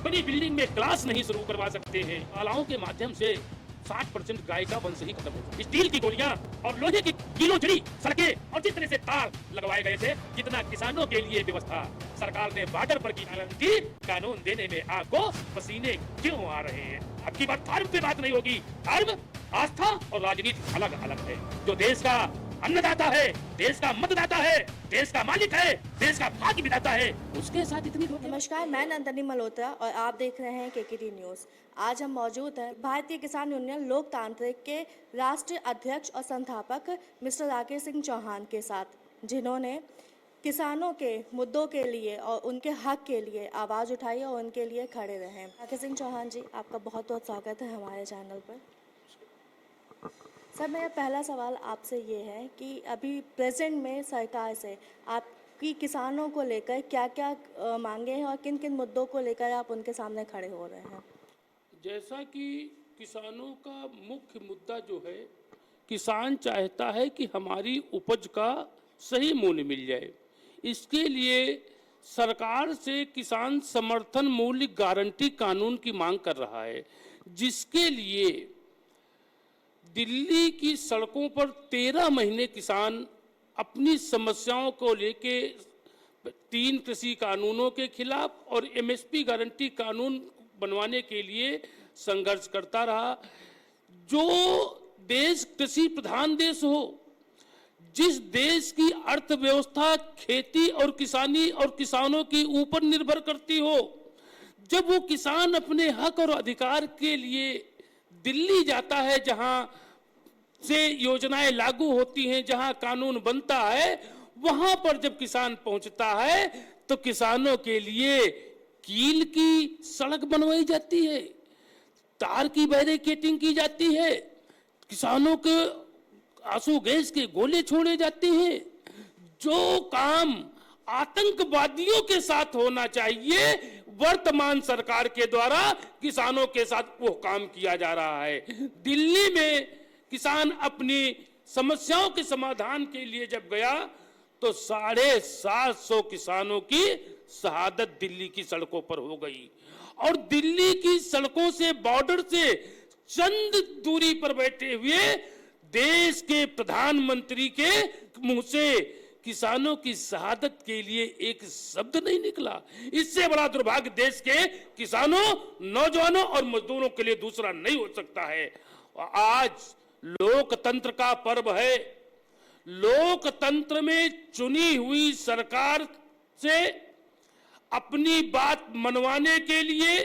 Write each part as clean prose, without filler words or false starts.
बड़ी बिल्डिंग में क्लास नहीं शुरू करवा सकते हैं। तालाओं के माध्यम से 60% गाय का वंश ही खत्म हो। स्टील की गोलियां और लोहे की कीलों जड़ी सड़कें और जिस तरह से तार लगवाए गए थे, जितना किसानों के लिए व्यवस्था सरकार ने बॉर्डर पर की थी, कानून देने में आपको पसीने क्यों आ रहे हैं? अब की बात धर्म पे बात नहीं होगी। धर्म, आस्था और राजनीति अलग अलग है। जो देश का अन्नदाता है, देश का मतदाता है, देश का मालिक है, देश का भाग्य विधाता है, उसके साथ इतनी नमस्कार, मैं नंदनी मल्होत्रा और आप देख रहे हैं केकेटी न्यूज़। आज हम मौजूद हैं भारतीय किसान यूनियन लोकतांत्रिक के राष्ट्रीय अध्यक्ष और संस्थापक मिस्टर राकेश सिंह चौहान के साथ, जिन्होंने किसानों के मुद्दों के लिए और उनके हक के लिए आवाज़ उठाई और उनके लिए खड़े रहे। राकेश सिंह चौहान जी, आपका बहुत बहुत स्वागत है हमारे चैनल पर। सर, मेरा पहला सवाल आपसे ये है कि अभी प्रेजेंट में सरकार से आपकी किसानों को लेकर क्या क्या मांगे हैं और किन किन मुद्दों को लेकर आप उनके सामने खड़े हो रहे हैं? जैसा कि किसानों का मुख्य मुद्दा जो है, किसान चाहता है कि हमारी उपज का सही मूल्य मिल जाए। इसके लिए सरकार से किसान समर्थन मूल्य गारंटी कानून की मांग कर रहा है, जिसके लिए दिल्ली की सड़कों पर 13 महीने किसान अपनी समस्याओं को लेके 3 कृषि कानूनों के खिलाफ और एमएसपी गारंटी कानून बनवाने के लिए संघर्ष करता रहा। जो देश कृषि प्रधान देश हो, जिस देश की अर्थव्यवस्था खेती और किसानी और किसानों के ऊपर निर्भर करती हो, जब वो किसान अपने हक और अधिकार के लिए दिल्ली जाता है, जहां से योजनाएं लागू होती हैं, जहां कानून बनता है, वहां पर जब किसान पहुंचता है तो किसानों के लिए कील की सड़क बनवाई जाती है, तार की बैरिकेडिंग की जाती है, किसानों के आंसू गैस के गोले छोड़े जाते हैं। जो काम आतंकवादियों के साथ होना चाहिए, वर्तमान सरकार के द्वारा किसानों के साथ वो काम किया जा रहा है। दिल्ली में किसान अपनी समस्याओं के समाधान के लिए जब गया तो 750 किसानों की शहादत दिल्ली की सड़कों पर हो गई। और दिल्ली की सड़कों से, बॉर्डर से चंद दूरी पर बैठे हुए देश के प्रधानमंत्री के मुंह से किसानों की शहादत के लिए एक शब्द नहीं निकला। इससे बड़ा दुर्भाग्य देश के किसानों, नौजवानों और मजदूरों के लिए दूसरा नहीं हो सकता है। आज लोकतंत्र का पर्व है। लोकतंत्र में चुनी हुई सरकार से अपनी बात मनवाने के लिए,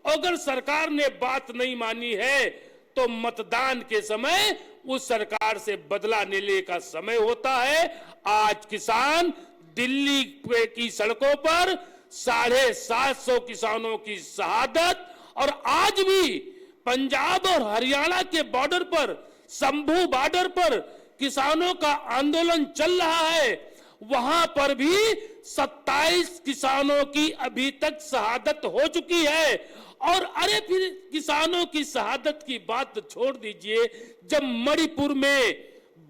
अगर सरकार ने बात नहीं मानी है तो मतदान के समय उस सरकार से बदला लेने का समय होता है। आज किसान दिल्ली की सड़कों पर 750 किसानों की शहादत, और आज भी पंजाब और हरियाणा के बॉर्डर पर, शंभू बॉर्डर पर किसानों का आंदोलन चल रहा है। वहां पर भी 27 किसानों की अभी तक शहादत हो चुकी है। और अरे फिर किसानों की शहादत की बात छोड़ दीजिए, जब मणिपुर में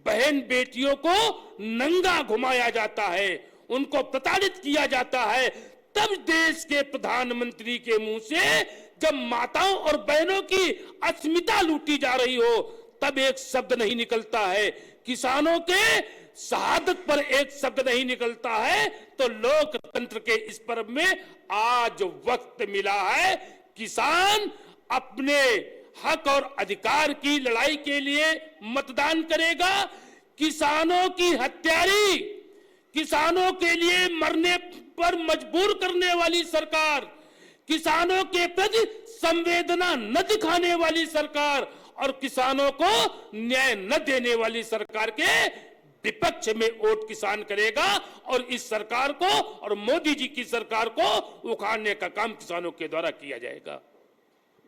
बहन बेटियों को नंगा घुमाया जाता है, उनको प्रताड़ित किया जाता है, तब देश के प्रधानमंत्री के मुंह से जब माताओं और बहनों की अस्मिता लूटी जा रही हो, तब एक शब्द नहीं निकलता है। किसानों के शहादत पर एक शब्द नहीं निकलता है। तो लोकतंत्र के इस पर्व में आज वक्त मिला है, किसान अपने हक और अधिकार की लड़ाई के लिए मतदान करेगा। किसानों की हत्यारी, किसानों के लिए मरने पर मजबूर करने वाली सरकार, किसानों के प्रति संवेदना न दिखाने वाली सरकार और किसानों को न्याय न देने वाली सरकार के विपक्ष में वोट किसान करेगा। और इस सरकार को और मोदी जी की सरकार को उखाड़ने का काम किसानों के द्वारा किया जाएगा।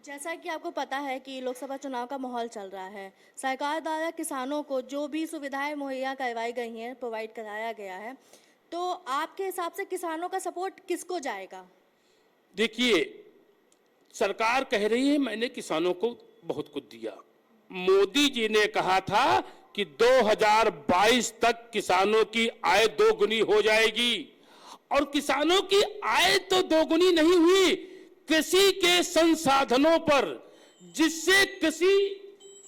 जैसा कि आपको पता है कि लोकसभा चुनाव का माहौल चल रहा है, सरकार द्वारा किसानों को जो भी सुविधाएं मुहैया करवाई गई हैं, प्रोवाइड कराया गया है, तो आपके हिसाब से किसानों का सपोर्ट किसको जाएगा? देखिए, सरकार कह रही है मैंने किसानों को बहुत कुछ दिया। मोदी जी ने कहा था कि 2022 तक किसानों की आय दोगुनी हो जाएगी, और किसानों की आय तो दोगुनी नहीं हुई, कृषि के संसाधनों पर जिससे कृषि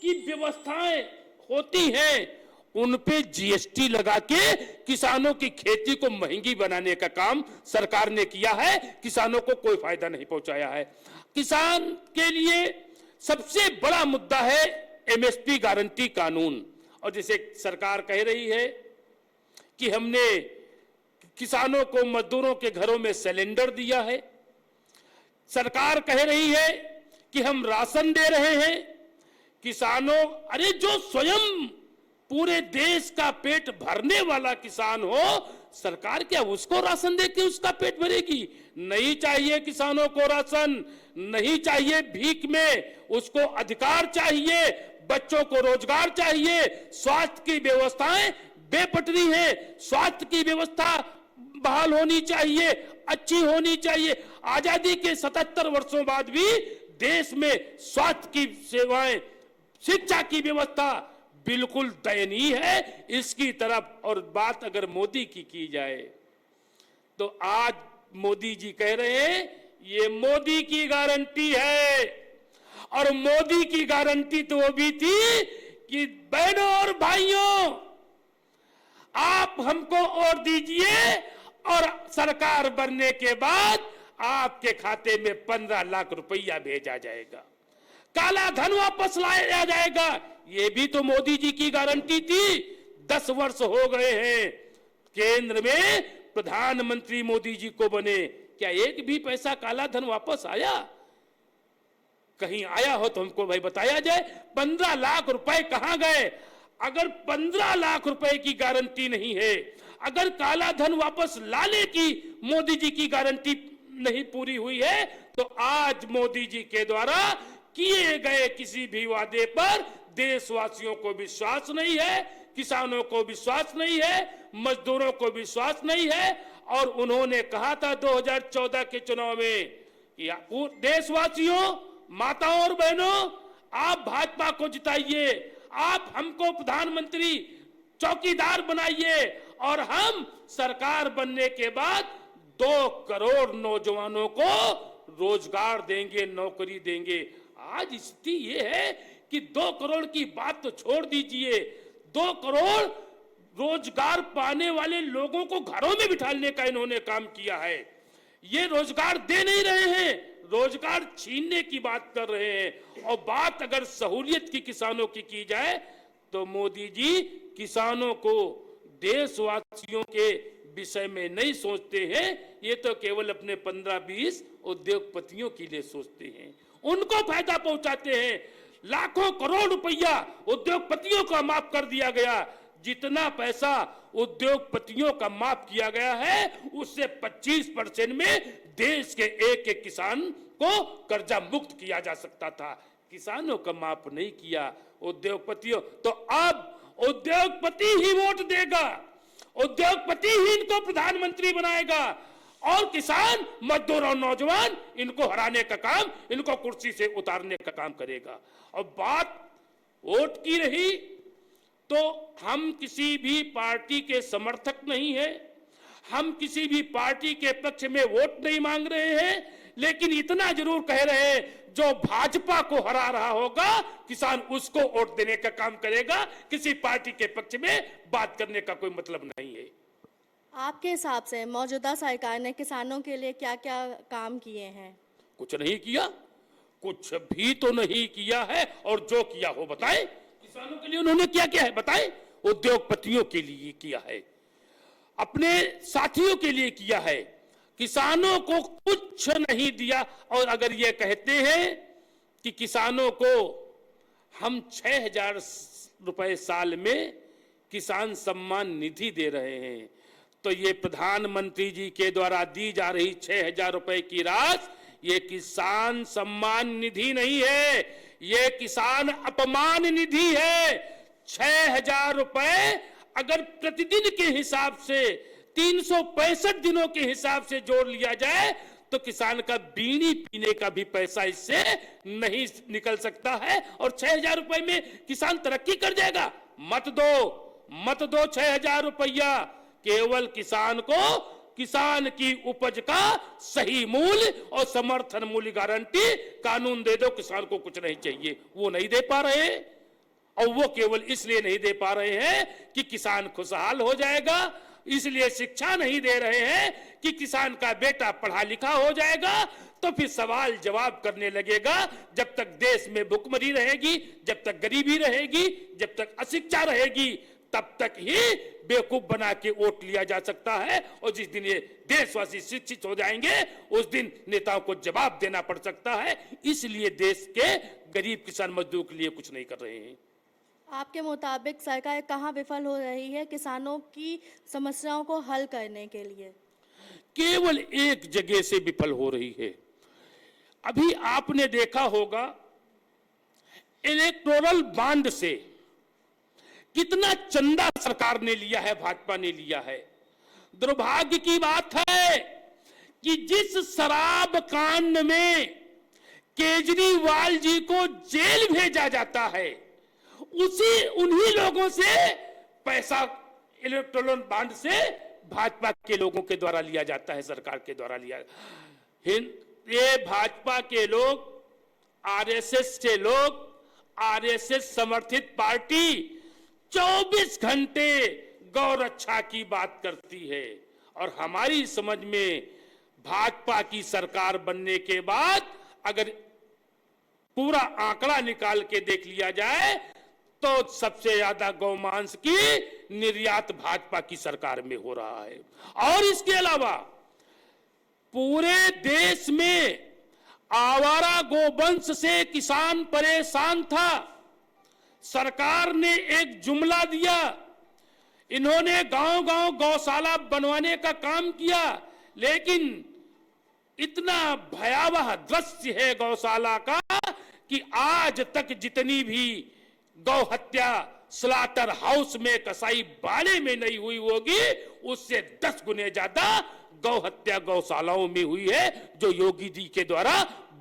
की व्यवस्थाएं होती हैं उन पे जीएसटी लगा के किसानों की खेती को महंगी बनाने का काम सरकार ने किया है। किसानों को कोई फायदा नहीं पहुंचाया है। किसान के लिए सबसे बड़ा मुद्दा है एमएसपी गारंटी कानून। और जैसे सरकार कह रही है कि हमने किसानों को मजदूरों के घरों में सिलेंडर दिया है, सरकार कह रही है कि हम राशन दे रहे हैं किसानों। अरे जो स्वयं पूरे देश का पेट भरने वाला किसान हो, सरकार क्या उसको राशन दे के उसका पेट भरेगी? नहीं चाहिए किसानों को राशन, नहीं चाहिए भीख में, उसको अधिकार चाहिए, बच्चों को रोजगार चाहिए, स्वास्थ्य की व्यवस्थाएं बेपटरी है, स्वास्थ्य की व्यवस्था बहाल होनी चाहिए, अच्छी होनी चाहिए। आजादी के 77 वर्षों बाद भी देश में स्वास्थ्य की सेवाएं, शिक्षा की व्यवस्था बिल्कुल दयनीय है। इसकी तरफ और बात अगर मोदी की जाए तो आज मोदी जी कह रहे हैं ये मोदी की गारंटी है। और मोदी की गारंटी तो वो भी थी कि बहनों और भाइयों आप हमको और दीजिए और सरकार बनने के बाद आपके खाते में 15 लाख रुपया भेजा जाएगा, काला धन वापस लाया जाएगा। ये भी तो मोदी जी की गारंटी थी। 10 वर्ष हो गए हैं केंद्र में प्रधानमंत्री मोदी जी को बने, क्या एक भी पैसा काला धन वापस आया? कहीं आया हो तो हमको भाई बताया जाए। 15 लाख रुपए कहां गए? अगर 15 लाख रुपए की गारंटी नहीं है, अगर काला धन वापस लाने की मोदी जी की गारंटी नहीं पूरी हुई है, तो आज मोदी जी के द्वारा किए गए किसी भी वादे पर देशवासियों को विश्वास नहीं है, किसानों को विश्वास नहीं है, मजदूरों को विश्वास नहीं है। और उन्होंने कहा था 2014 के चुनाव में कि देशवासियों, माताओं और बहनों, आप भाजपा को जिताइए, आप हमको प्रधानमंत्री चौकीदार बनाइए और हम सरकार बनने के बाद 2 करोड़ नौजवानों को रोजगार देंगे, नौकरी देंगे। आज स्थिति ये है कि 2 करोड़ की बात तो छोड़ दीजिए, 2 करोड़ रोजगार पाने वाले लोगों को घरों में बिठाने का इन्होंने काम किया है। ये रोजगार दे नहीं रहे हैं, रोजगार छीनने की बात कर रहे हैं। और बात अगर सहूलियत की किसानों की जाए तो मोदी जी किसानों को, देशवासियों के विषय में नहीं सोचते हैं। ये तो केवल अपने 15-20 उद्योगपतियों के लिए सोचते हैं, उनको फायदा पहुंचाते हैं। लाखों करोड़ रुपया उद्योगपतियों का माफ कर दिया गया। जितना पैसा उद्योगपतियों का माफ किया गया है उससे 25% में देश के एक एक किसान को कर्जा मुक्त किया जा सकता था। किसानों का माफ नहीं किया, उद्योगपतियों। तो अब उद्योगपति ही वोट देगा, उद्योगपति ही इनको प्रधानमंत्री बनाएगा और किसान, मजदूर और नौजवान इनको हराने का काम, इनको कुर्सी से उतारने का काम करेगा। और बात वोट की रही तो हम किसी भी पार्टी के समर्थक नहीं है, हम किसी भी पार्टी के पक्ष में वोट नहीं मांग रहे हैं, लेकिन इतना जरूर कह रहे हैं जो भाजपा को हरा रहा होगा किसान उसको वोट देने का काम करेगा। किसी पार्टी के पक्ष में बात करने का कोई मतलब नहीं है। आपके हिसाब से मौजूदा सरकार ने किसानों के लिए क्या क्या काम किए हैं? कुछ नहीं किया, कुछ भी तो नहीं किया है। और जो किया हो बताएं, किसानों के लिए उन्होंने क्या किया है बताएं। उद्योगपतियों के लिए किया है, अपने साथियों के लिए किया है, किसानों को कुछ नहीं दिया। और अगर ये कहते हैं कि किसानों को हम 6,000 रुपए साल में किसान सम्मान निधि दे रहे हैं, तो ये प्रधानमंत्री जी के द्वारा दी जा रही 6,000 रुपए की राशि ये किसान सम्मान निधि नहीं है, ये किसान अपमान निधि है। 6,000 रुपए अगर प्रतिदिन के हिसाब से 365 दिनों के हिसाब से जोड़ लिया जाए तो किसान का बीड़ी पीने का भी पैसा इससे नहीं निकल सकता है। और 6,000 रुपए में किसान तरक्की कर जाएगा? मत दो 6,000 रुपया। केवल किसान को किसान की उपज का सही मूल्य और समर्थन मूल्य गारंटी कानून दे दो, किसान को कुछ नहीं चाहिए। वो नहीं दे पा रहे, और वो केवल इसलिए नहीं दे पा रहे हैं कि किसान खुशहाल हो जाएगा, इसलिए शिक्षा नहीं दे रहे हैं कि किसान का बेटा पढ़ा लिखा हो जाएगा, तो फिर सवाल जवाब करने लगेगा। जब तक देश में भुखमरी रहेगी, जब तक गरीबी रहेगी, जब तक अशिक्षा रहेगी, तब तक ही बेवकूफ बना के वोट लिया जा सकता है। और जिस दिन ये देशवासी शिक्षित हो जाएंगे, उस दिन नेताओं को जवाब देना पड़ सकता है। इसलिए देश के गरीब किसान मजदूर के लिए कुछ नहीं कर रहे हैं। आपके मुताबिक सरकार कहाँ विफल हो रही है किसानों की समस्याओं को हल करने के लिए? केवल एक जगह से विफल हो रही है। अभी आपने देखा होगा इलेक्टोरल बॉन्ड से कितना चंदा सरकार ने लिया है, भाजपा ने लिया है। दुर्भाग्य की बात है कि जिस शराब कांड में केजरीवाल जी को जेल भेजा जाता है, उन्हीं लोगों से पैसा इलेक्टोरल बॉन्ड से भाजपा के लोगों के द्वारा लिया जाता है, सरकार के द्वारा लिया। ये भाजपा के लोग, आरएसएस के लोग, आरएसएस समर्थित पार्टी 24 घंटे गौ रक्षा की बात करती है। और हमारी समझ में भाजपा की सरकार बनने के बाद अगर पूरा आंकड़ा निकाल के देख लिया जाए तो सबसे ज्यादा गौमांस की निर्यात भाजपा की सरकार में हो रहा है। और इसके अलावा पूरे देश में आवारा गोवंश से किसान परेशान था। सरकार ने एक जुमला दिया, इन्होंने गांव-गांव गौशाला बनवाने का काम किया, लेकिन इतना भयावह दृश्य है गौशाला का कि आज तक जितनी भी गौ हत्या स्लाटर हाउस में, कसाई बाड़े में नहीं हुई होगी, उससे 10 गुने ज्यादा गौ हत्या गौशालाओं में हुई है, जो योगी जी के द्वारा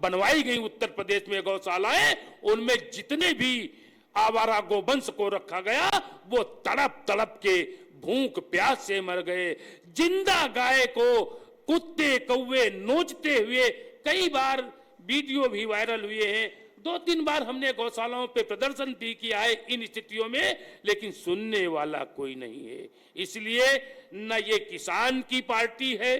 बनवाई गई उत्तर प्रदेश में गौशालाएं। उनमें जितने भी आवारा गोवंश को रखा गया, वो तड़प तड़प के भूख प्यास से मर गए। जिंदा गाय को कुत्ते कौवे नोचते हुए कई बार वीडियो भी वायरल हुए हैं। 2-3 बार हमने गौशालाओं पे प्रदर्शन भी किया है इन स्थितियों में, लेकिन सुनने वाला कोई नहीं है। इसलिए न ये किसान की पार्टी है,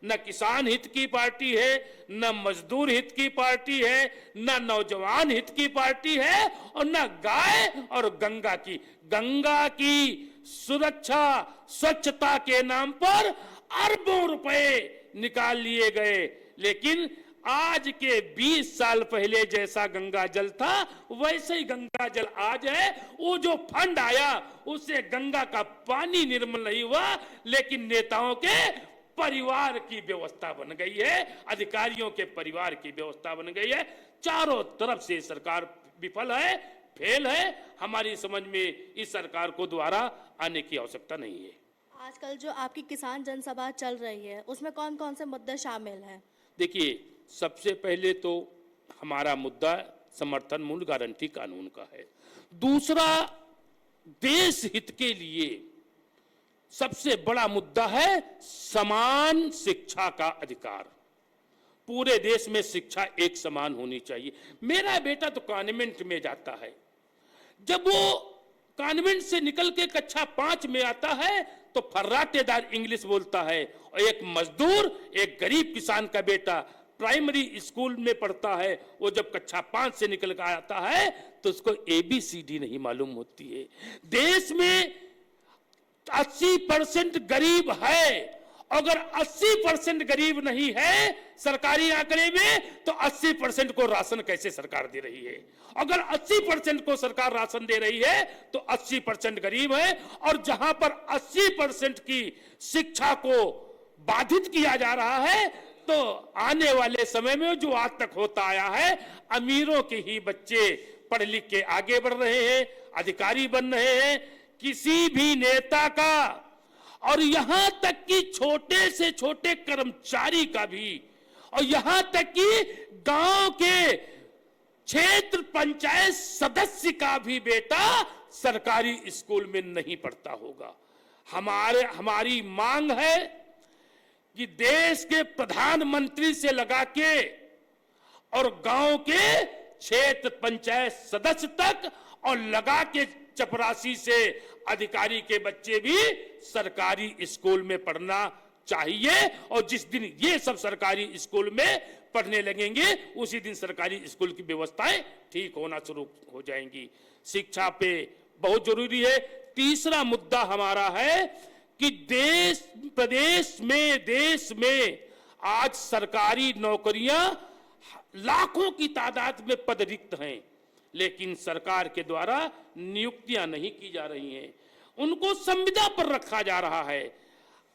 न किसान हित की पार्टी है, न मजदूर हित की पार्टी है, न नौजवान हित की पार्टी है, और न गाय और गंगा की सुरक्षा स्वच्छता के नाम पर अरबों रुपए निकाल लिए गए। लेकिन आज के 20 साल पहले जैसा गंगा जल था, वैसे ही गंगा जल आज है। वो जो फंड आया उससे गंगा का पानी निर्मल नहीं हुआ, लेकिन नेताओं के परिवार की व्यवस्था बन गई है, अधिकारियों के परिवार की व्यवस्था बन गई है। चारों तरफ से सरकार विफल है, फेल है। हमारी समझ में इस सरकार को दोबारा आने की आवश्यकता नहीं है। आजकल जो आपकी किसान जनसभा चल रही है, उसमें कौन कौन से मुद्दे शामिल हैं? देखिए, सबसे पहले तो हमारा मुद्दा समर्थन मूल्य गारंटी कानून का है। दूसरा, देश हित के लिए सबसे बड़ा मुद्दा है समान शिक्षा का अधिकार। पूरे देश में शिक्षा एक समान होनी चाहिए। मेरा बेटा तो कॉन्वेंट में जाता है, जब वो कॉन्वेंट से निकल के कक्षा 5 में आता है तो फर्राटेदार इंग्लिश बोलता है, और एक मजदूर, एक गरीब किसान का बेटा प्राइमरी स्कूल में पढ़ता है, वो जब कक्षा 5 से निकल कर आता है तो उसको ABCD नहीं मालूम होती है। देश में 80% गरीब है। अगर 80% गरीब नहीं है सरकारी आंकड़े में, तो 80% को राशन कैसे सरकार दे रही है? अगर 80% को सरकार राशन दे रही है तो 80% गरीब है। और जहां पर 80% की शिक्षा को बाधित किया जा रहा है, तो आने वाले समय में जो आज तक होता आया है, अमीरों के ही बच्चे पढ़ लिख के आगे बढ़ रहे हैं, अधिकारी बन रहे हैं। किसी भी नेता का, और यहां तक कि छोटे से छोटे कर्मचारी का भी, और यहां तक कि गांव के क्षेत्र पंचायत सदस्य का भी बेटा सरकारी स्कूल में नहीं पढ़ता होगा। हमारी मांग है, कि देश के प्रधानमंत्री से लगा के और गांव के क्षेत्र पंचायत सदस्य तक और लगा के चपरासी से अधिकारी के बच्चे भी सरकारी स्कूल में पढ़ना चाहिए। और जिस दिन ये सब सरकारी स्कूल में पढ़ने लगेंगे उसी दिन सरकारी स्कूल की व्यवस्थाएं ठीक होना शुरू हो जाएंगी। शिक्षा पे बहुत जरूरी है। तीसरा मुद्दा हमारा है कि देश में आज सरकारी नौकरियां लाखों की तादाद में पद रिक्त हैं, लेकिन सरकार के द्वारा नियुक्तियां नहीं की जा रही हैं, उनको संविदा पर रखा जा रहा है।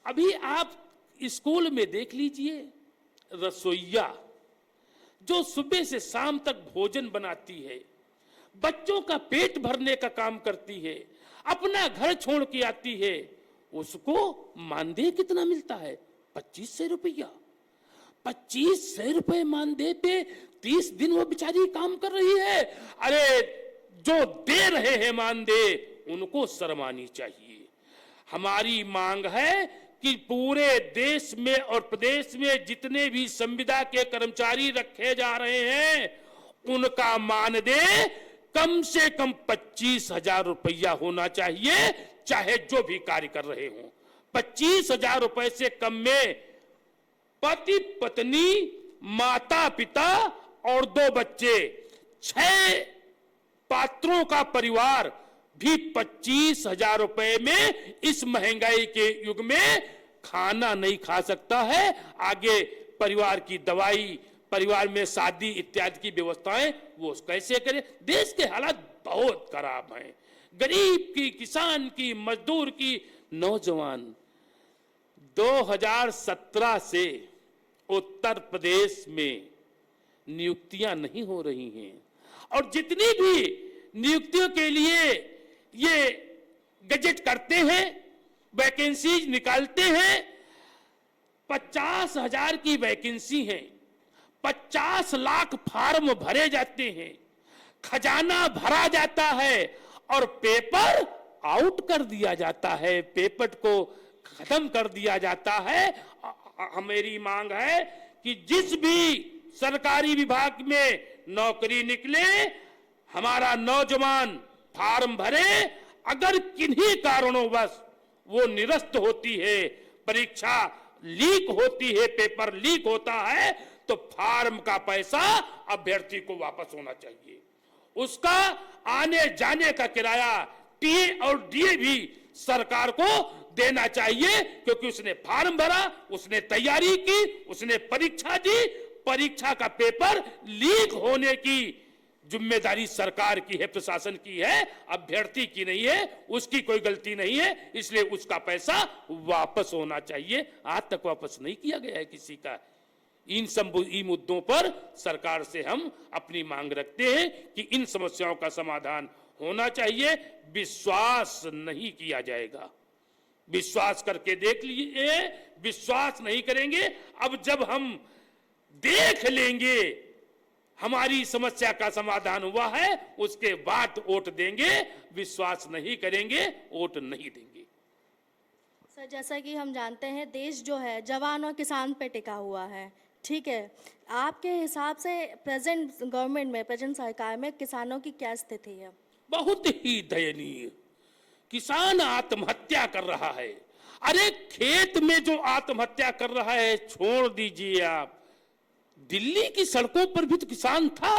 अभी आप स्कूल में देख लीजिए, रसोइया जो सुबह से शाम तक भोजन बनाती है, बच्चों का पेट भरने का काम करती है, अपना घर छोड़ के आती है, उसको मानदेय कितना मिलता है? 2500 रुपया। 2500 रुपए मानदेय पे 30 दिन वो बेचारी काम कर रही है। अरे जो दे रहे हैं मानदेय उनको शर्म आनी चाहिए। हमारी मांग है कि पूरे देश में और प्रदेश में जितने भी संविदा के कर्मचारी रखे जा रहे हैं उनका मानदेय कम से कम 25,000 रुपया होना चाहिए, चाहे जो भी कार्य कर रहे हों। 25,000 रुपए से कम में पति पत्नी माता पिता और 2 बच्चे 6 पात्रों का परिवार भी 25,000 रुपए में इस महंगाई के युग में खाना नहीं खा सकता है। आगे परिवार की दवाई, परिवार में शादी इत्यादि की व्यवस्थाएं वो कैसे करे? देश के हालात बहुत खराब हैं। गरीब की, किसान की, मजदूर की, नौजवान 2017 से उत्तर प्रदेश में नियुक्तियां नहीं हो रही हैं और जितनी भी नियुक्तियों के लिए ये गजट करते हैं, वैकेंसीज निकालते हैं, 50,000 की वैकेंसी है, 50 लाख फॉर्म भरे जाते हैं, खजाना भरा जाता है और पेपर आउट कर दिया जाता है, पेपर को खत्म कर दिया जाता है। मेरी मांग है कि जिस भी सरकारी विभाग में नौकरी निकले, हमारा नौजवान फॉर्म भरे, अगर किन्हीं कारणोंवश वो निरस्त होती है, परीक्षा लीक होती है, पेपर लीक होता है, तो फॉर्म का पैसा अभ्यर्थी को वापस होना चाहिए। उसका आने जाने का किराया टीए और डीए भी सरकार को देना चाहिए, क्योंकि उसने फॉर्म भरा, उसने तैयारी की, उसने परीक्षा दी, परीक्षा का पेपर लीक होने की जिम्मेदारी सरकार की है, प्रशासन की है, अभ्यर्थी की नहीं है, उसकी कोई गलती नहीं है, इसलिए उसका पैसा वापस होना चाहिए। आज तक वापस नहीं किया गया है किसी का। इन मुद्दों पर सरकार से हम अपनी मांग रखते हैं कि इन समस्याओं का समाधान होना चाहिए। विश्वास नहीं किया जाएगा। विश्वास करके देख लीजिए, विश्वास नहीं करेंगे। अब जब हम देख लेंगे हमारी समस्या का समाधान हुआ है, उसके बाद वोट देंगे। विश्वास नहीं करेंगे, वोट नहीं देंगे। सर, जैसा कि हम जानते हैं देश जो है जवान और किसान पे टिका हुआ है, ठीक है। आपके हिसाब से प्रेजेंट गवर्नमेंट में, प्रेजेंट सरकार में किसानों की क्या स्थिति है? बहुत ही दयनीय। किसान आत्महत्या कर रहा है। अरे खेत में जो आत्महत्या कर रहा है छोड़ दीजिए आप, दिल्ली की सड़कों पर भी तो किसान था।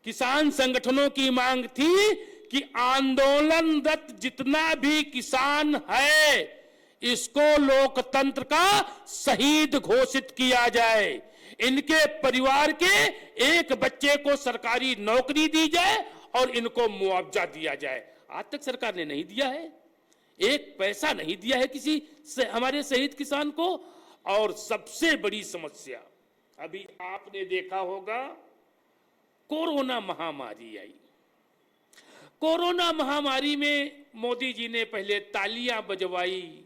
किसान संगठनों की मांग थी कि आंदोलनरत जितना भी किसान है इसको लोकतंत्र का शहीद घोषित किया जाए, इनके परिवार के एक बच्चे को सरकारी नौकरी दी जाए और इनको मुआवजा दिया जाए। आज तक सरकार ने नहीं दिया है, एक पैसा नहीं दिया है किसी से हमारे शहीद किसान को। और सबसे बड़ी समस्या अभी आपने देखा होगा, कोरोना महामारी आई। कोरोना महामारी में मोदी जी ने पहले तालियां बजवाई,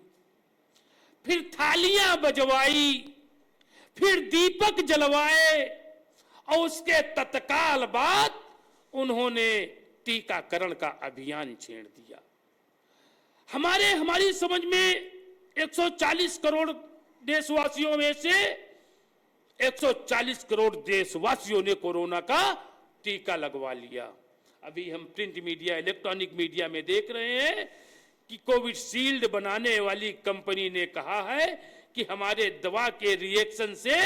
फिर थालियां बजवाई, फिर दीपक जलवाए और उसके तत्काल बाद उन्होंने टीकाकरण का अभियान छेड़ दिया। हमारी समझ में 140 करोड़ देशवासियों में से 140 करोड़ देशवासियों ने कोरोना का टीका लगवा लिया। अभी हम प्रिंट मीडिया, इलेक्ट्रॉनिक मीडिया में देख रहे हैं कि कोविड शील्ड बनाने वाली कंपनी ने कहा है कि हमारे दवा के रिएक्शन से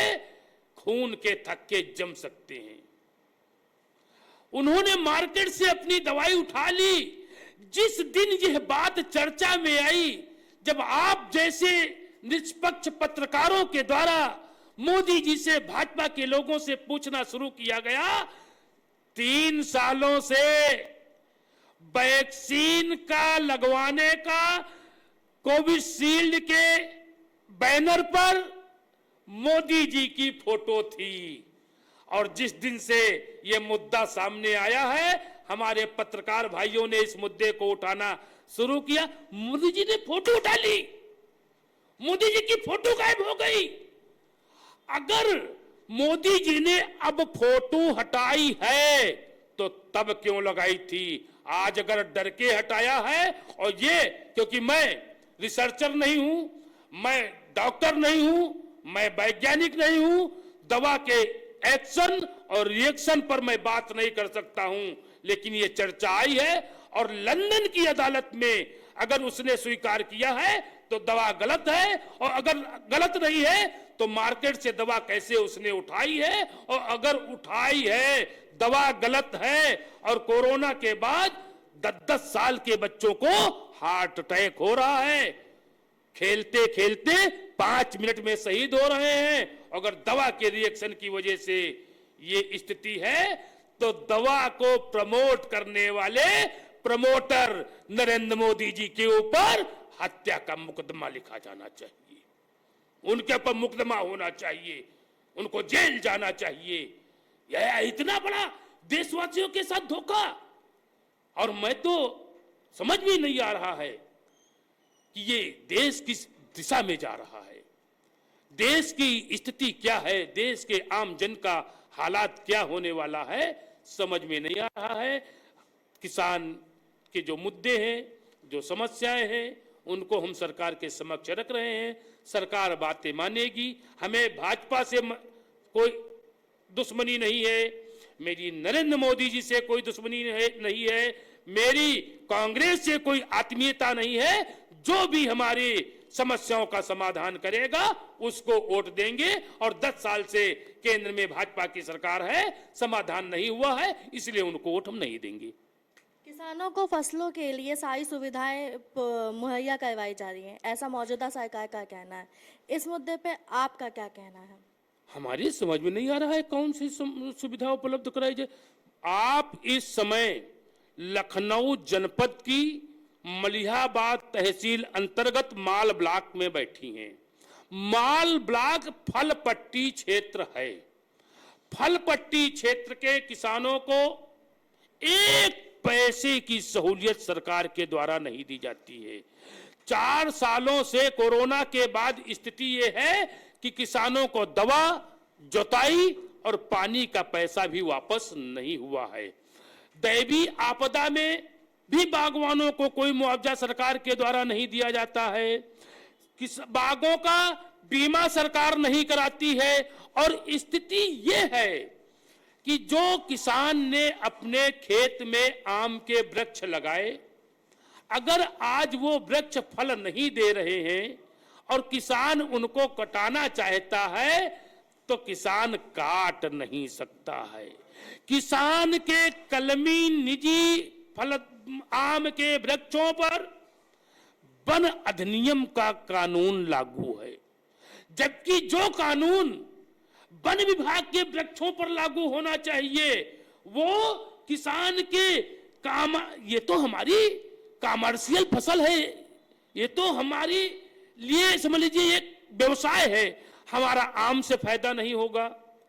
खून के थक्के जम सकते हैं। उन्होंने मार्केट से अपनी दवाई उठा ली। जिस दिन यह बात चर्चा में आई, जब आप जैसे निष्पक्ष पत्रकारों के द्वारा मोदी जी से, भाजपा के लोगों से पूछना शुरू किया गया, 3 सालों से वैक्सीन का लगवाने का कोविशील्ड के बैनर पर मोदी जी की फोटो थी। और जिस दिन से यह मुद्दा सामने आया है, हमारे पत्रकार भाइयों ने इस मुद्दे को उठाना शुरू किया। मोदी जी ने फोटो उठा ली, मोदी जी की फोटो गायब हो गई। अगर मोदी जी ने अब फोटो हटाई है तो तब क्यों लगाई थी? आज अगर डर के हटाया है, और ये क्योंकि मैं रिसर्चर नहीं हूं, मैं डॉक्टर नहीं हूं, मैं वैज्ञानिक नहीं हूं, दवा के एक्शन और रिएक्शन पर मैं बात नहीं कर सकता हूं, लेकिन ये चर्चा आई है और लंदन की अदालत में अगर उसने स्वीकार किया है तो दवा गलत है, और अगर गलत नहीं है तो मार्केट से दवा कैसे उसने उठाई है, और अगर उठाई है दवा गलत है और कोरोना के बाद 10-10 साल के बच्चों को हार्ट अटैक हो रहा है, खेलते खेलते 5 मिनट में शहीद हो रहे हैं, अगर दवा के रिएक्शन की वजह से ये स्थिति है तो दवा को प्रमोट करने वाले प्रमोटर नरेंद्र मोदी जी के ऊपर हत्या का मुकदमा लिखा जाना चाहिए, उनके ऊपर मुकदमा होना चाहिए, उनको जेल जाना चाहिए। यह इतना बड़ा देशवासियों के साथ धोखा, और मैं तो समझ में नहीं आ रहा है कि ये देश किस दिशा में जा रहा है, देश की स्थिति क्या है, देश के आम जन का हालात क्या होने वाला है, समझ में नहीं आ रहा है। किसान के जो मुद्दे हैं, जो समस्याएं हैं, उनको हम सरकार के समक्ष रख रहे हैं। सरकार बातें मानेगी। हमें भाजपा से कोई दुश्मनी नहीं है, मेरी नरेंद्र मोदी जी से कोई दुश्मनी नहीं है, मेरी कांग्रेस से कोई आत्मीयता नहीं है। जो भी हमारी समस्याओं का समाधान करेगा उसको वोट देंगे, और 10 साल से केंद्र में भाजपा की सरकार है, समाधान नहीं हुआ है, इसलिए उनको वोट हम नहीं देंगे। किसानों को फसलों के लिए सारी सुविधाएं मुहैया करवाई जा रही हैं, ऐसा मौजूदा सरकार का कहना है। इस मुद्दे पे आपका क्या कहना है? हमारी समझ में नहीं आ रहा है कौन सी सुविधा उपलब्ध कराई जाए। आप इस समय लखनऊ जनपद की मलिहाबाद तहसील अंतर्गत माल ब्लॉक में बैठी हैं। माल ब्लॉक फल पट्टी क्षेत्र है। फल पट्टी क्षेत्र के किसानों को 1 पैसे की सहूलियत सरकार के द्वारा नहीं दी जाती है। 4 सालों से कोरोना के बाद स्थिति ये है कि किसानों को दवा, जोताई और पानी का पैसा भी वापस नहीं हुआ है। दैवीय आपदा में भी बागवानों को कोई मुआवजा सरकार के द्वारा नहीं दिया जाता है। बागों का बीमा सरकार नहीं कराती है। और स्थिति ये है कि जो किसान ने अपने खेत में आम के वृक्ष लगाए, अगर आज वो वृक्ष फल नहीं दे रहे हैं और किसान उनको कटाना चाहता है तो किसान काट नहीं सकता है। किसान के कलमी निजी फल आम के वृक्षों पर वन अधिनियम का कानून लागू है, जबकि जो कानून वन विभाग के वृक्षों पर लागू होना चाहिए वो किसान के काम, ये तो हमारी कमर्शियल फसल है, ये तो हमारी लिए समझ लीजिए एक व्यवसाय है। हमारा आम से फायदा नहीं होगा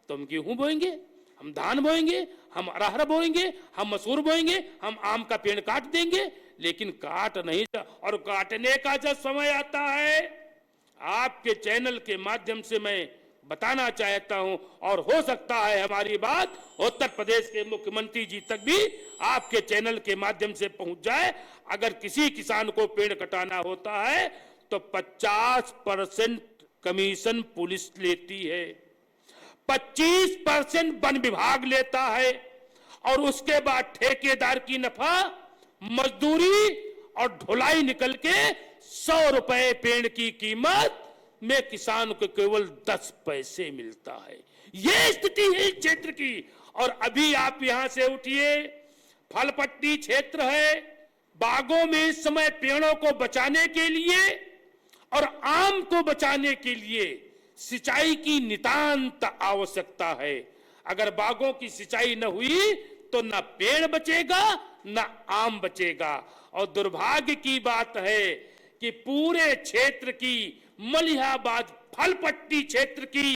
तो हम गेहूं बोएंगे, हम धान बोएंगे, हम अरहर बोएंगे, हम मसूर बोएंगे, हम आम का पेड़ काट देंगे, लेकिन काट नहीं। और काटने का जब समय आता है, आपके चैनल के माध्यम से मैं बताना चाहता हूं, और हो सकता है हमारी बात उत्तर प्रदेश के मुख्यमंत्री जी तक भी आपके चैनल के माध्यम से पहुंच जाए। अगर किसी किसान को पेड़ कटाना होता है तो 50% कमीशन पुलिस लेती है, 25% वन विभाग लेता है और उसके बाद ठेकेदार की नफा मजदूरी और ढुलाई निकल के 100 रुपए पेड़ की कीमत में किसान को केवल 10 पैसे मिलता है। ये स्थिति है इस क्षेत्र की। और अभी आप यहां से उठिए, फलपट्टी क्षेत्र है, बागों में इस समय पेड़ों को बचाने के लिए और आम को बचाने के लिए सिंचाई की नितांत आवश्यकता है। अगर बागों की सिंचाई न हुई तो न पेड़ बचेगा न आम बचेगा। और दुर्भाग्य की बात है कि पूरे क्षेत्र की मलिहाबाद फलपट्टी क्षेत्र की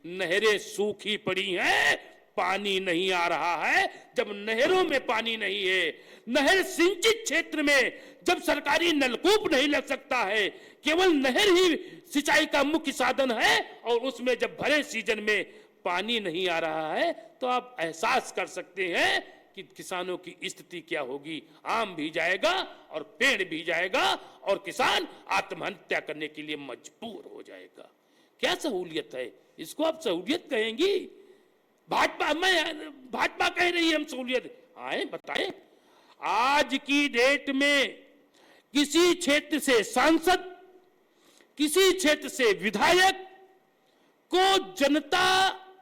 नहरें सूखी पड़ी हैं, पानी नहीं आ रहा है। जब नहरों में पानी नहीं है, नहर सिंचित क्षेत्र में जब सरकारी नलकूप नहीं लग सकता है, केवल नहर ही सिंचाई का मुख्य साधन है और उसमें जब भरे सीजन में पानी नहीं आ रहा है तो आप एहसास कर सकते हैं कि किसानों की स्थिति क्या होगी। आम भी जाएगा और पेड़ भी जाएगा और किसान आत्महत्या करने के लिए मजबूर हो जाएगा। क्या सहूलियत है? इसको आप सहूलियत कहेंगी? भाजपा कह रही है हम सहूलियत। आए बताएं, आज की डेट में किसी क्षेत्र से सांसद, किसी क्षेत्र से विधायक को जनता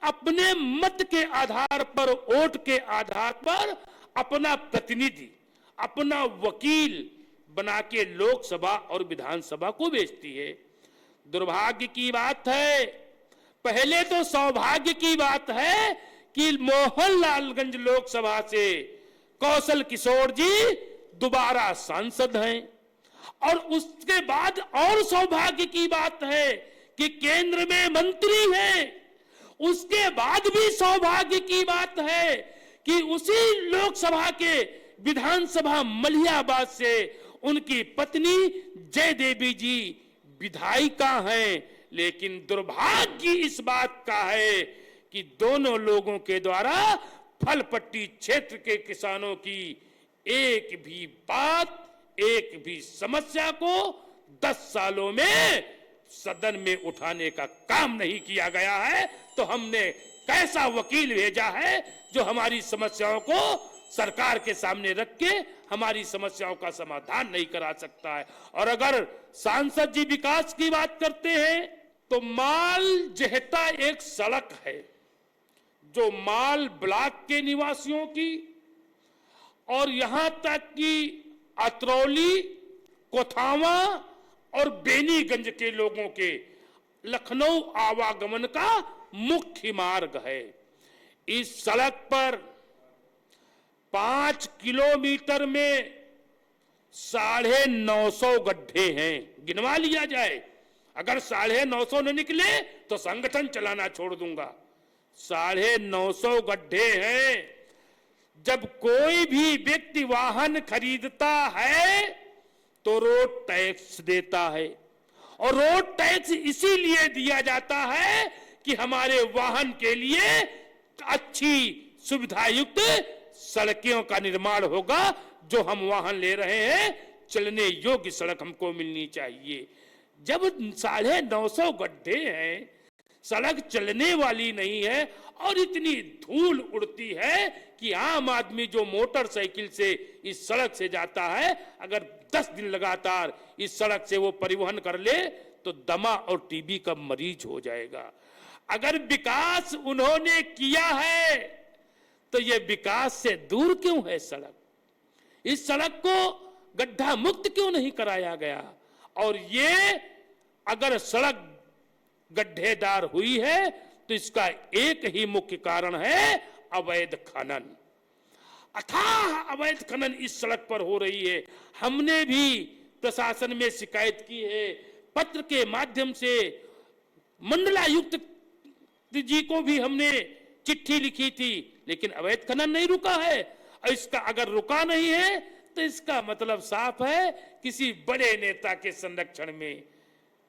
अपने मत के आधार पर, वोट के आधार पर अपना प्रतिनिधि, अपना वकील बना के लोकसभा और विधानसभा को भेजती है। दुर्भाग्य की बात है, पहले तो सौभाग्य की बात है कि मोहनलालगंज लोकसभा से कौशल किशोर जी दोबारा सांसद हैं। और उसके बाद और सौभाग्य की बात है कि केंद्र में मंत्री हैं। उसके बाद भी सौभाग्य की बात है कि उसी लोकसभा के विधानसभा मलिहाबाद से उनकी पत्नी जय देवी जी विधायिका हैं। लेकिन दुर्भाग्य इस बात का है कि दोनों लोगों के द्वारा फलपट्टी क्षेत्र के किसानों की एक भी बात, एक भी समस्या को 10 सालों में सदन में उठाने का काम नहीं किया गया है। तो हमने कैसा वकील भेजा है जो हमारी समस्याओं को सरकार के सामने रख के हमारी समस्याओं का समाधान नहीं करा सकता है। और अगर सांसद जी विकास की बात करते हैं तो माल जेहता एक सड़क है जो माल ब्लॉक के निवासियों की और यहां तक कि अतरौली, कोथावा और बेनीगंज के लोगों के लखनऊ आवागमन का मुख्य मार्ग है। इस सड़क पर 5 किलोमीटर में 950 गड्ढे हैं। गिनवा लिया जाए, अगर 950 न निकले तो संगठन चलाना छोड़ दूंगा। 950 गड्ढे हैं। जब कोई भी व्यक्ति वाहन खरीदता है तो रोड टैक्स देता है और रोड टैक्स इसीलिए दिया जाता है कि हमारे वाहन के लिए अच्छी सुविधायुक्त सड़कों का निर्माण होगा। जो हम वाहन ले रहे हैं चलने योग्य सड़क हमको मिलनी चाहिए। जब 950 गड्ढे हैं, सड़क चलने वाली नहीं है और इतनी धूल उड़ती है कि आम आदमी जो मोटरसाइकिल से इस सड़क से जाता है, अगर 10 दिन लगातार इस सड़क से वो परिवहन कर ले तो दमा और टीबी का मरीज हो जाएगा। अगर विकास उन्होंने किया है तो ये विकास से दूर क्यों है सड़क? इस सड़क को गड्ढा मुक्त क्यों नहीं कराया गया? और ये अगर सड़क गड्ढेदार हुई है तो इसका एक ही मुख्य कारण है अवैध खनन। अथाह अवैध खनन इस सड़क पर हो रही है। हमने भी प्रशासन में शिकायत की है, पत्र के माध्यम से मंडलायुक्त जी को भी हमने चिट्ठी लिखी थी, लेकिन अवैध खनन नहीं रुका है। और इसका अगर रुका नहीं है तो इसका मतलब साफ है किसी बड़े नेता के संरक्षण में,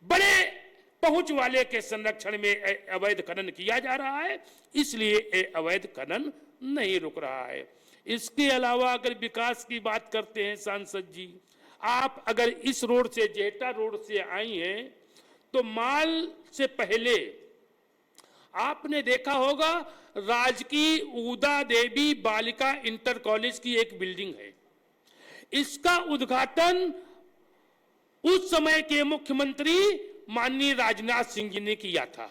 बड़े पहुंच वाले के संरक्षण में अवैध खनन किया जा रहा है, इसलिए अवैध खनन नहीं रुक रहा है। इसके अलावा अगर विकास की बात करते हैं सांसद जी, आप अगर इस रोड से, जेहटा रोड से आई हैं तो माल से पहले आपने देखा होगा राजकीय ऊदा देवी बालिका इंटर कॉलेज की एक बिल्डिंग है। इसका उद्घाटन उस समय के मुख्यमंत्री माननीय राजनाथ सिंह जी ने किया था।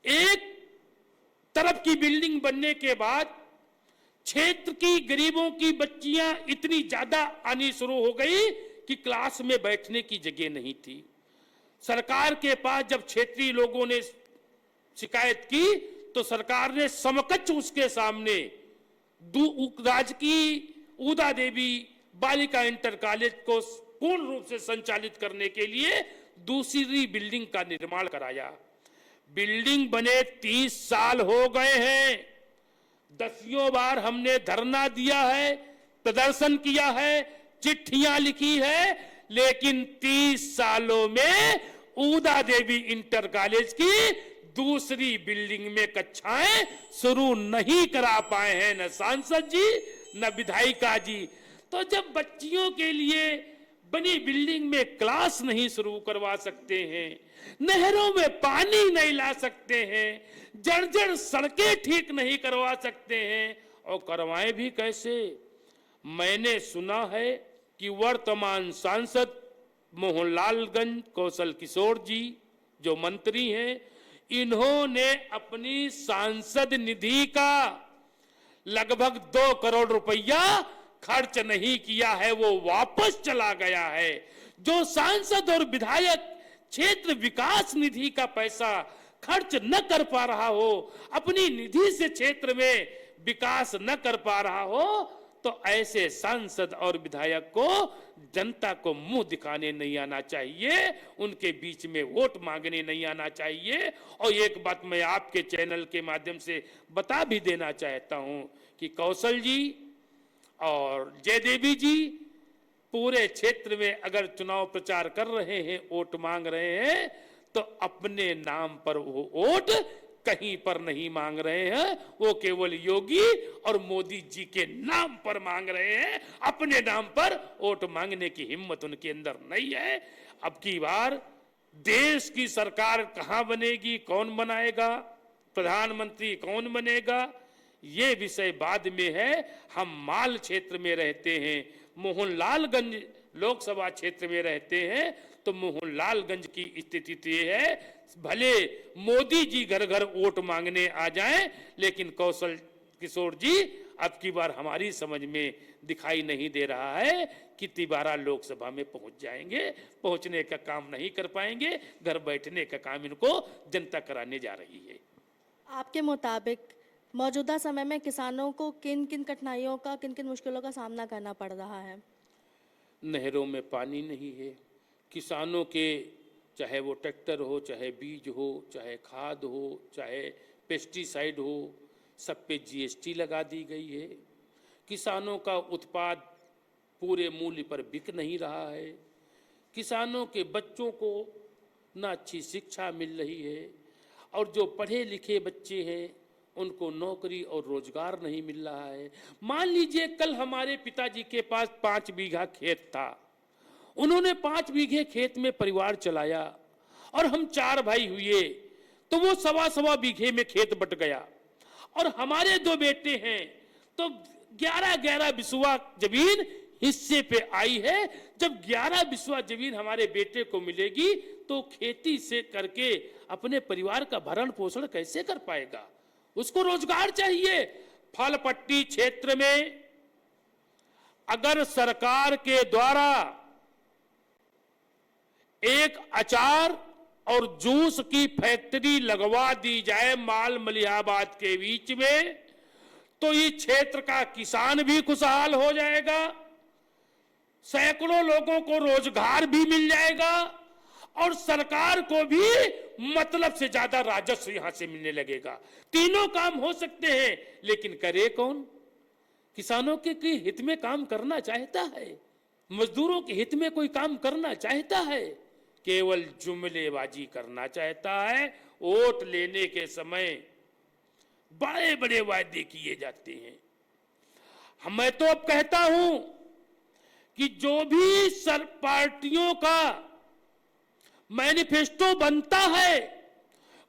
एक तरफ की बिल्डिंग बनने के बाद क्षेत्र की गरीबों की बच्चियां इतनी ज्यादा आनी शुरू हो गई कि क्लास में बैठने की जगह नहीं थी। सरकार के पास जब क्षेत्रीय लोगों ने शिकायत की तो सरकार ने समकक्ष उसके सामने राजकीय ऊदा देवी बालिका इंटर कॉलेज को पूर्ण रूप से संचालित करने के लिए दूसरी बिल्डिंग का निर्माण कराया। बिल्डिंग बने 30 साल हो गए हैं। दसियों बार हमने धरना दिया है, प्रदर्शन किया है, चिट्ठियां लिखी है, लेकिन 30 सालों में ऊदा देवी इंटर कॉलेज की दूसरी बिल्डिंग में कक्षाएं शुरू नहीं करा पाए हैं न सांसद जी न विधायिका जी। तो जब बच्चियों के लिए बनी बिल्डिंग में क्लास नहीं शुरू करवा सकते हैं, नहरों में पानी नहीं ला सकते हैं, जर्जर सड़कें ठीक नहीं करवा सकते हैं, और करवाएं भी कैसे? मैंने सुना है कि वर्तमान सांसद मोहनलालगंज कौशल किशोर जी जो मंत्री हैं, इन्होंने अपनी सांसद निधि का लगभग 2 करोड़ रुपया खर्च नहीं किया है, वो वापस चला गया है। जो सांसद और विधायक क्षेत्र विकास निधि का पैसा खर्च न कर पा रहा हो, अपनी निधि से क्षेत्र में विकास न कर पा रहा हो, तो ऐसे सांसद और विधायक को जनता को मुंह दिखाने नहीं आना चाहिए, उनके बीच में वोट मांगने नहीं आना चाहिए। और एक बात मैं आपके चैनल के माध्यम से बता भी देना चाहता हूं कि कौशल जी और जयदेवी जी पूरे क्षेत्र में अगर चुनाव प्रचार कर रहे हैं, वोट मांग रहे हैं, तो अपने नाम पर वो वोट कहीं पर नहीं मांग रहे हैं, वो केवल योगी और मोदी जी के नाम पर मांग रहे हैं। अपने नाम पर वोट मांगने की हिम्मत उनके अंदर नहीं है। अब की बार देश की सरकार कहां बनेगी, कौन बनाएगा, प्रधानमंत्री कौन बनेगा, ये विषय बाद में है। हम माल क्षेत्र में रहते हैं, मोहनलालगंज लोकसभा क्षेत्र में रहते हैं, तो मोहनलालगंज की स्थिति तो ये है, भले मोदी जी घर घर वोट मांगने आ जाएं, लेकिन कौशल किशोर जी अब की बार हमारी समझ में दिखाई नहीं दे रहा है कि तिबारा लोकसभा में पहुंच जाएंगे। पहुंचने का काम नहीं कर पाएंगे, घर बैठने का काम इनको जनता कराने जा रही है। आपके मुताबिक मौजूदा समय में किसानों को किन किन कठिनाइयों का, किन किन मुश्किलों का सामना करना पड़ रहा है? नहरों में पानी नहीं है, किसानों के चाहे वो ट्रैक्टर हो, चाहे बीज हो, चाहे खाद हो, चाहे पेस्टिसाइड हो, सब पे जीएसटी लगा दी गई है। किसानों का उत्पाद पूरे मूल्य पर बिक नहीं रहा है। किसानों के बच्चों को ना अच्छी शिक्षा मिल रही है, और जो पढ़े लिखे बच्चे हैं उनको नौकरी और रोजगार नहीं मिल रहा है। मान लीजिए कल हमारे पिताजी के पास 5 बीघा खेत था, उन्होंने 5 बीघे खेत में परिवार चलाया, और हम 4 भाई हुए, तो वो 1.25 बीघे में खेत बट गया। और हमारे 2 बेटे हैं, तो 11 बिस्वा जमीन हिस्से पे आई है। जब 11 बिस्वा जमीन हमारे बेटे को मिलेगी, तो खेती से करके अपने परिवार का भरण पोषण कैसे कर पाएगा? उसको रोजगार चाहिए। फलपट्टी क्षेत्र में अगर सरकार के द्वारा एक अचार और जूस की फैक्ट्री लगवा दी जाए माल मलिहाबाद के बीच में, तो इस क्षेत्र का किसान भी खुशहाल हो जाएगा, सैकड़ों लोगों को रोजगार भी मिल जाएगा, और सरकार को भी मतलब से ज्यादा राजस्व यहां से मिलने लगेगा। तीनों काम हो सकते हैं, लेकिन करे कौन? किसानों के हित में काम करना चाहता है, मजदूरों के हित में कोई काम करना चाहता है? केवल जुमलेबाजी करना चाहता है। वोट लेने के समय बड़े बड़े वायदे किए जाते हैं। मैं तो अब कहता हूं कि जो भी पार्टियों का मैनिफेस्टो बनता है,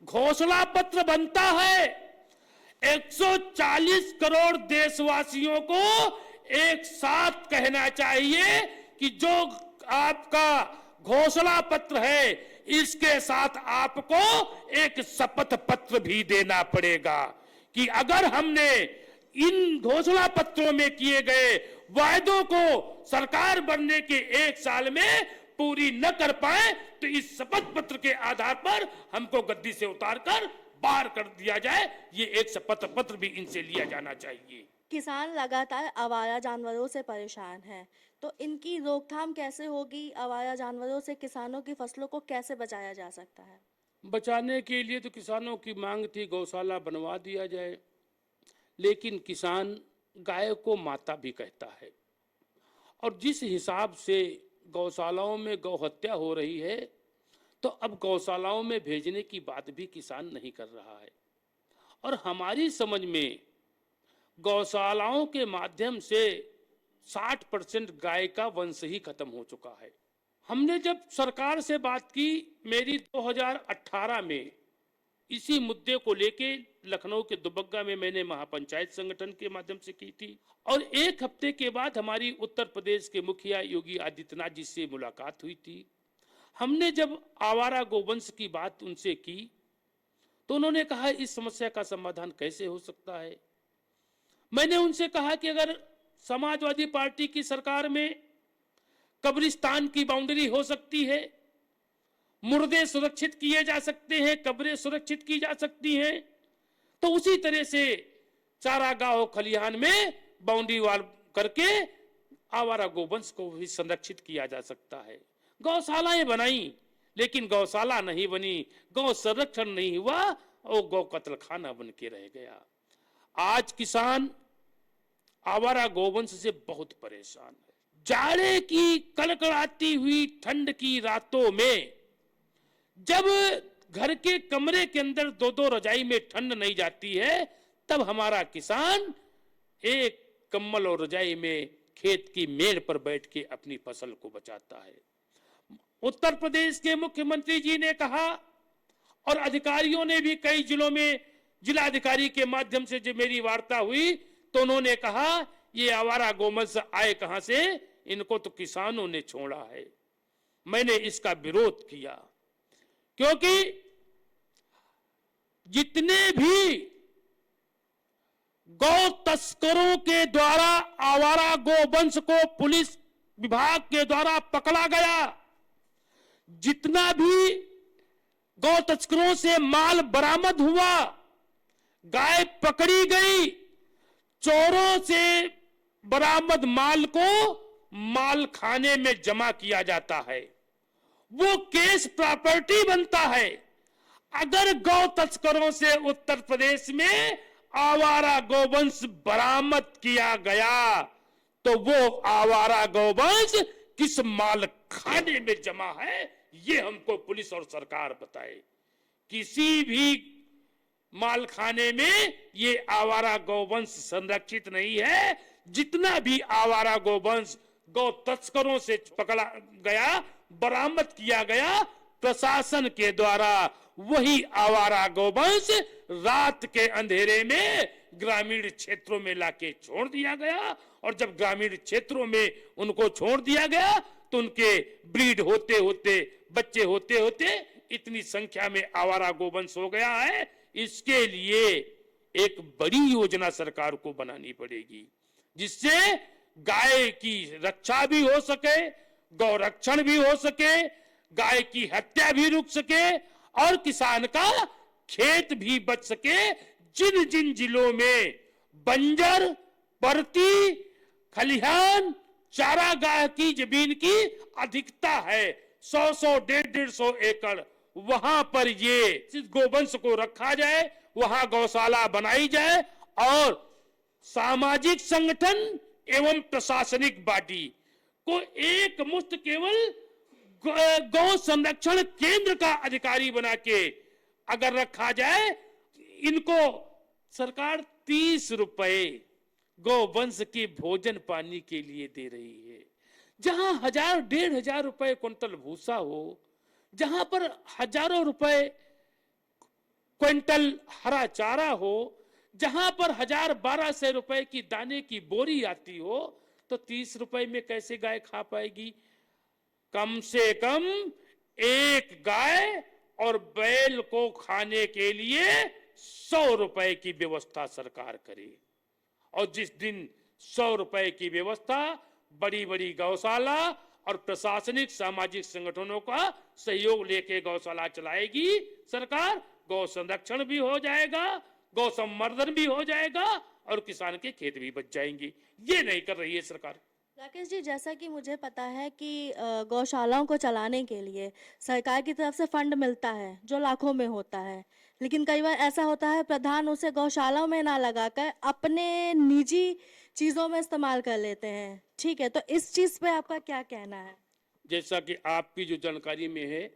घोषणा पत्र बनता है। 140 करोड़ देशवासियों को एक साथ कहना चाहिए कि जो आपका घोषणा पत्र है, इसके साथ आपको एक शपथ पत्र भी देना पड़ेगा कि अगर हमने इन घोषणा पत्रों में किए गए वायदों को सरकार बनने के 1 साल में पूरी न कर पाए तो इस शपथ पत्र के आधार पर हमको गद्दी से उतारकर बाहर कर दिया जाए। ये एक शपथ पत्र भी इनसे लिया जाना चाहिए। किसान लगातार आवारा जानवरों से परेशान हैं, तो इनकी रोकथाम कैसे होगी? आवारा जानवरों से किसानों की फसलों को कैसे बचाया जा सकता है? बचाने के लिए तो किसानों की मांग थी गौशाला बनवा दिया जाए, लेकिन किसान गाय को माता भी कहता है और जिस हिसाब से गौशालाओं में गौ हत्या हो रही है तो अब गौशालाओं में भेजने की बात भी किसान नहीं कर रहा है। और हमारी समझ में गौशालाओं के माध्यम से 60% गाय का वंश ही खत्म हो चुका है। हमने जब सरकार से बात की, मेरी 2018 में इसी मुद्दे को लेके लखनऊ के दुबग्गा में मैंने महापंचायत संगठन के माध्यम से की थी और 1 हफ्ते के बाद हमारी उत्तर प्रदेश के मुखिया योगी आदित्यनाथ जी से मुलाकात हुई थी। हमने जब आवारा गोवंश की बात उनसे की तो उन्होंने कहा इस समस्या का समाधान कैसे हो सकता है। मैंने उनसे कहा कि अगर समाजवादी पार्टी की सरकार में कब्रिस्तान की बाउंड्री हो सकती है, मुर्दे सुरक्षित किए जा सकते हैं, कब्रें सुरक्षित की जा सकती हैं, तो उसी तरह से चारागाह खलिहान में बाउंड्री वाल करके आवारा गोवंश को भी संरक्षित किया जा सकता है। गौशालाएं बनाई लेकिन गौशाला नहीं बनी, गौ संरक्षण नहीं हुआ और गौ कत्ल खाना बन के रह गया। आज किसान आवारा गोवंश से बहुत परेशान है। जाड़े की कड़कड़ाती हुई ठंड की रातों में जब घर के कमरे के अंदर 2-2 रजाई में ठंड नहीं जाती है, तब हमारा किसान एक कंबल और रजाई में खेत की मेड़ पर बैठ के अपनी फसल को बचाता है। उत्तर प्रदेश के मुख्यमंत्री जी ने कहा और अधिकारियों ने भी कई जिलों में जिलाधिकारी के माध्यम से जब मेरी वार्ता हुई तो उन्होंने कहा ये आवारा गोवंश आए कहां से, इनको तो किसानों ने छोड़ा है। मैंने इसका विरोध किया क्योंकि जितने भी गौ तस्करों के द्वारा आवारा गोवंश को पुलिस विभाग के द्वारा पकड़ा गया, जितना भी गौ तस्करों से माल बरामद हुआ, गाय पकड़ी गई, चोरों से बरामद माल को माल खाने में जमा किया जाता है, वो केस प्रॉपर्टी बनता है। अगर गौ तस्करों से उत्तर प्रदेश में आवारा गोवंश बरामद किया गया तो वो आवारा गोवंश किस माल खाने में जमा है, ये हमको पुलिस और सरकार बताए। किसी भी माल खाने में ये आवारा गोवंश संरक्षित नहीं है। जितना भी आवारा गोवंश गौ तस्करों से पकड़ा गया, बरामद किया गया, प्रशासन के द्वारा वही आवारा गोवंश रात के अंधेरे में ग्रामीण क्षेत्रों में लाके छोड़ दिया गया और जब ग्रामीण क्षेत्रों में उनको छोड़ दिया गया तो उनके ब्रीड होते होते, बच्चे होते होते इतनी संख्या में आवारा गोवंश हो गया है। इसके लिए एक बड़ी योजना सरकार को बनानी पड़ेगी जिससे गाय की रक्षा भी हो सके, गौरक्षण भी हो सके, गाय की हत्या भी रुक सके और किसान का खेत भी बच सके। जिन जिन जिलों में बंजर, परती, खलिहान, चारागाह की जमीन की अधिकता है, 100-100, 150-150 एकड़, वहां पर ये गोवंश को रखा जाए, वहां गौशाला बनाई जाए और सामाजिक संगठन एवं प्रशासनिक बॉडी को एक मुश्त केवल गौ संरक्षण केंद्र का अधिकारी बना के अगर रखा जाए, इनको सरकार 30 रुपए गौवंश के भोजन पानी के लिए दे रही है। जहां 1000-1500 रुपए क्विंटल भूसा हो, जहां पर हजारों रुपए क्विंटल हरा चारा हो, जहां पर 1000-1200 रुपए की दाने की बोरी आती हो, तो 30 रुपए में कैसे गाय खा पाएगी? कम से कम एक गाय और बैल को खाने के लिए 100 रुपए की व्यवस्था सरकार करे। और जिस दिन 100 रुपए की व्यवस्था बड़ी बड़ी गौशाला और प्रशासनिक सामाजिक संगठनों का सहयोग लेके गौशाला चलाएगी सरकार, गौ संरक्षण भी हो जाएगा, गौ संवर्धन भी हो जाएगा और किसान के खेत भी बच जाएंगे। ये नहीं कर रही है सरकार। राकेश जी, जैसा कि मुझे पता है कि गौशालाओं को चलाने के लिए सरकार की तरफ से फंड मिलता है जो लाखों में होता है, लेकिन कई बार ऐसा होता है प्रधान उसे गौशालाओं में ना लगाकर अपने निजी चीज़ों में इस्तेमाल कर लेते हैं। ठीक है, तो इस चीज़ पे आपका क्या कहना है? जैसा कि आपकी जो जानकारी में है,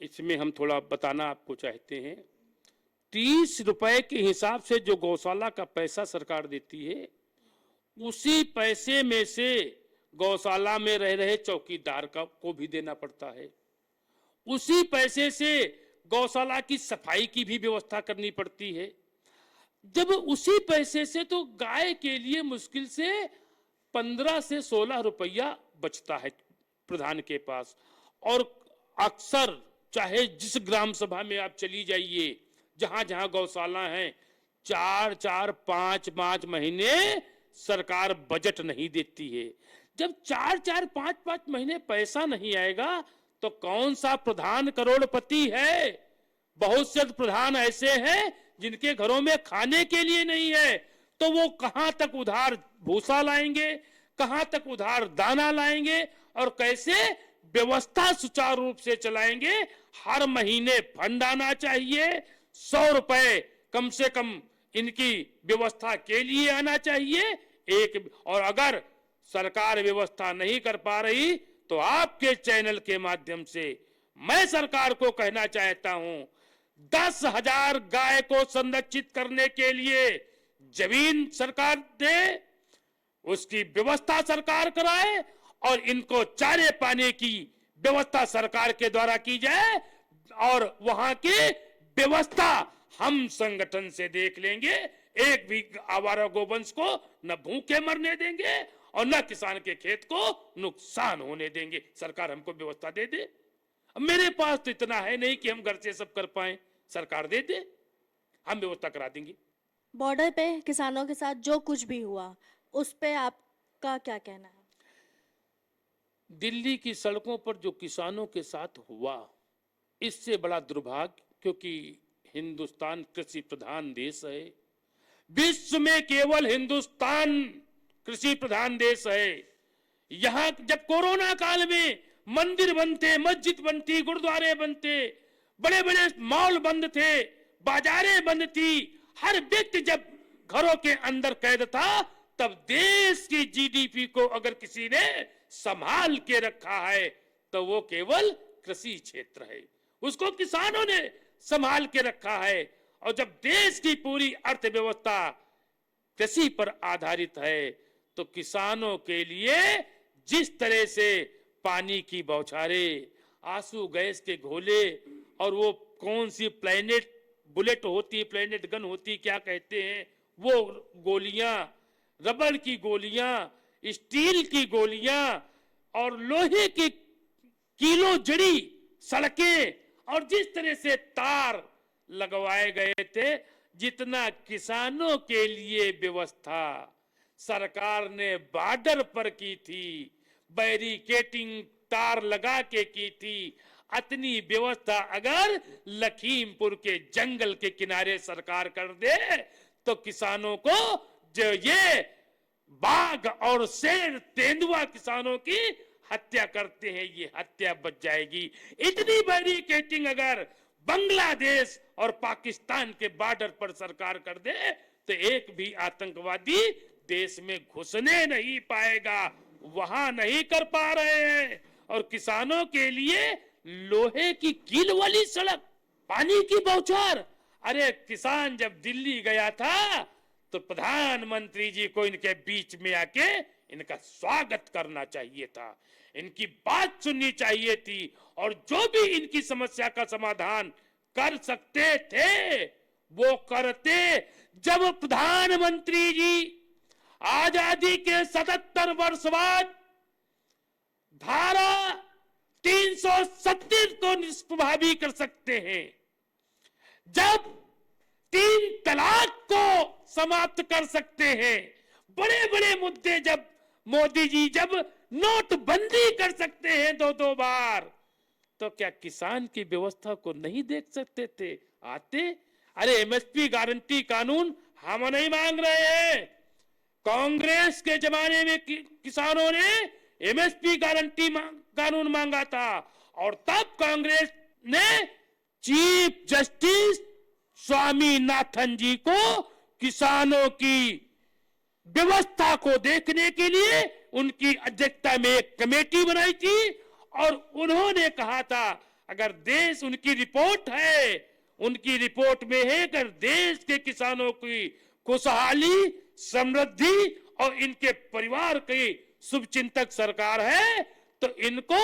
इसमें हम थोड़ा बताना आपको चाहते हैं। 30 रुपए के हिसाब से जो गौशाला का पैसा सरकार देती है, उसी पैसे में से गौशाला में रह रहे चौकीदार को भी देना पड़ता है। उसी पैसे से गौशाला की सफाई की भी व्यवस्था करनी पड़ती है। जब उसी पैसे से, तो गाय के लिए मुश्किल से 15 से 16 रुपया बचता है प्रधान के पास। और अक्सर चाहे जिस ग्राम सभा में आप चली जाइए, जहां जहां गौशाला हैं, 4-4, 5-5 महीने सरकार बजट नहीं देती है। जब 4-4, 5-5 महीने पैसा नहीं आएगा तो कौन सा प्रधान करोड़पति है? बहुत से प्रधान ऐसे हैं जिनके घरों में खाने के लिए नहीं है, तो वो कहां तक उधार भूसा लाएंगे, कहां तक उधार दाना लाएंगे और कैसे व्यवस्था सुचारू रूप से चलाएंगे? हर महीने फंड आना चाहिए, 100 रुपए कम से कम इनकी व्यवस्था के लिए आना चाहिए। और अगर सरकार व्यवस्था नहीं कर पा रही तो आपके चैनल के माध्यम से मैं सरकार को कहना चाहता हूं, 10,000 गाय को संरक्षित करने के लिए जमीन सरकार दे, उसकी व्यवस्था सरकार कराए और इनको चारे पाने की व्यवस्था सरकार के द्वारा की जाए और वहां की व्यवस्था हम संगठन से देख लेंगे। एक भी आवारा गोवंश को न भूखे मरने देंगे और न किसान के खेत को नुकसान होने देंगे। सरकार हमको व्यवस्था दे दे। अब मेरे पास तो इतना है नहीं कि हम घर से सब कर पाए, सरकार दे दे, हम व्यवस्था करा देंगे। बॉर्डर पे किसानों के साथ जो कुछ भी हुआ उस पे आपका क्या कहना है? दिल्ली की सड़कों पर जो किसानों के साथ हुआ, इससे बड़ा दुर्भाग्य, क्योंकि हिंदुस्तान कृषि प्रधान देश है, विश्व में केवल हिंदुस्तान कृषि प्रधान देश है। यहां जब कोरोना काल में मंदिर बनते, मस्जिद बनती, गुरुद्वारे बनते, बड़े बड़े मॉल बंद थे, बाजारें बंद थी, हर व्यक्ति जब घरों के अंदर कैद था, तब देश की जीडीपी को अगर किसी ने संभाल के रखा है तो वो केवल कृषि क्षेत्र है, उसको किसानों ने संभाल के रखा है। और जब देश की पूरी अर्थव्यवस्था कृषि पर आधारित है तो किसानों के लिए जिस तरह से पानी की बौछारें, आंसू गैस के घोले और वो कौन सी प्लेनेट बुलेट होती, प्लेनेट गन होती, क्या कहते हैं, वो गोलियां, रबड़ की गोलियां, स्टील की गोलियां और लोहे की किलो जड़ी सड़कें और जिस तरह से तार लगवाए गए थे, जितना किसानों के लिए व्यवस्था सरकार ने बॉर्डर पर की थी, बैरिकेटिंग तार लगा के की थी, अतनी व्यवस्था अगर लखीमपुर के जंगल के किनारे सरकार कर दे तो किसानों को जो ये बाघ और शेर, तेंदुआ किसानों की हत्या करते हैं, ये हत्या बच जाएगी। इतनी बैरिकेटिंग अगर बांग्लादेश और पाकिस्तान के बॉर्डर पर सरकार कर दे तो एक भी आतंकवादी देश में घुसने नहीं पाएगा। वहां नहीं कर पा रहे हैं। और किसानों के लिए लोहे की कील वाली सड़क, पानी की बौछार, अरे किसान जब दिल्ली गया था तो प्रधानमंत्री जी को इनके बीच में आके इनका स्वागत करना चाहिए था। इनकी बात सुननी चाहिए थी और जो भी इनकी समस्या का समाधान कर सकते थे वो करते। जब प्रधानमंत्री जी आजादी के 77 वर्ष बाद धारा 337 को निष्प्रभावी कर सकते हैं, जब 3 तलाक को समाप्त कर सकते हैं, बड़े बड़े मुद्दे जब मोदी जी जब नोटबंदी कर सकते हैं 2-2 बार, तो क्या किसान की व्यवस्था को नहीं देख सकते थे? आते। अरे एमएसपी गारंटी कानून हम नहीं मांग रहे हैं, कांग्रेस के जमाने में किसानों ने एमएसपी गारंटी कानून मांगा था और तब कांग्रेस ने चीफ जस्टिस स्वामीनाथन जी को किसानों की व्यवस्था को देखने के लिए उनकी अध्यक्षता में एक कमेटी बनाई थी और उन्होंने कहा था अगर देश, उनकी रिपोर्ट है, उनकी रिपोर्ट में है अगर देश के किसानों की खुशहाली, समृद्धि और इनके परिवार की शुभचिंतक सरकार है तो इनको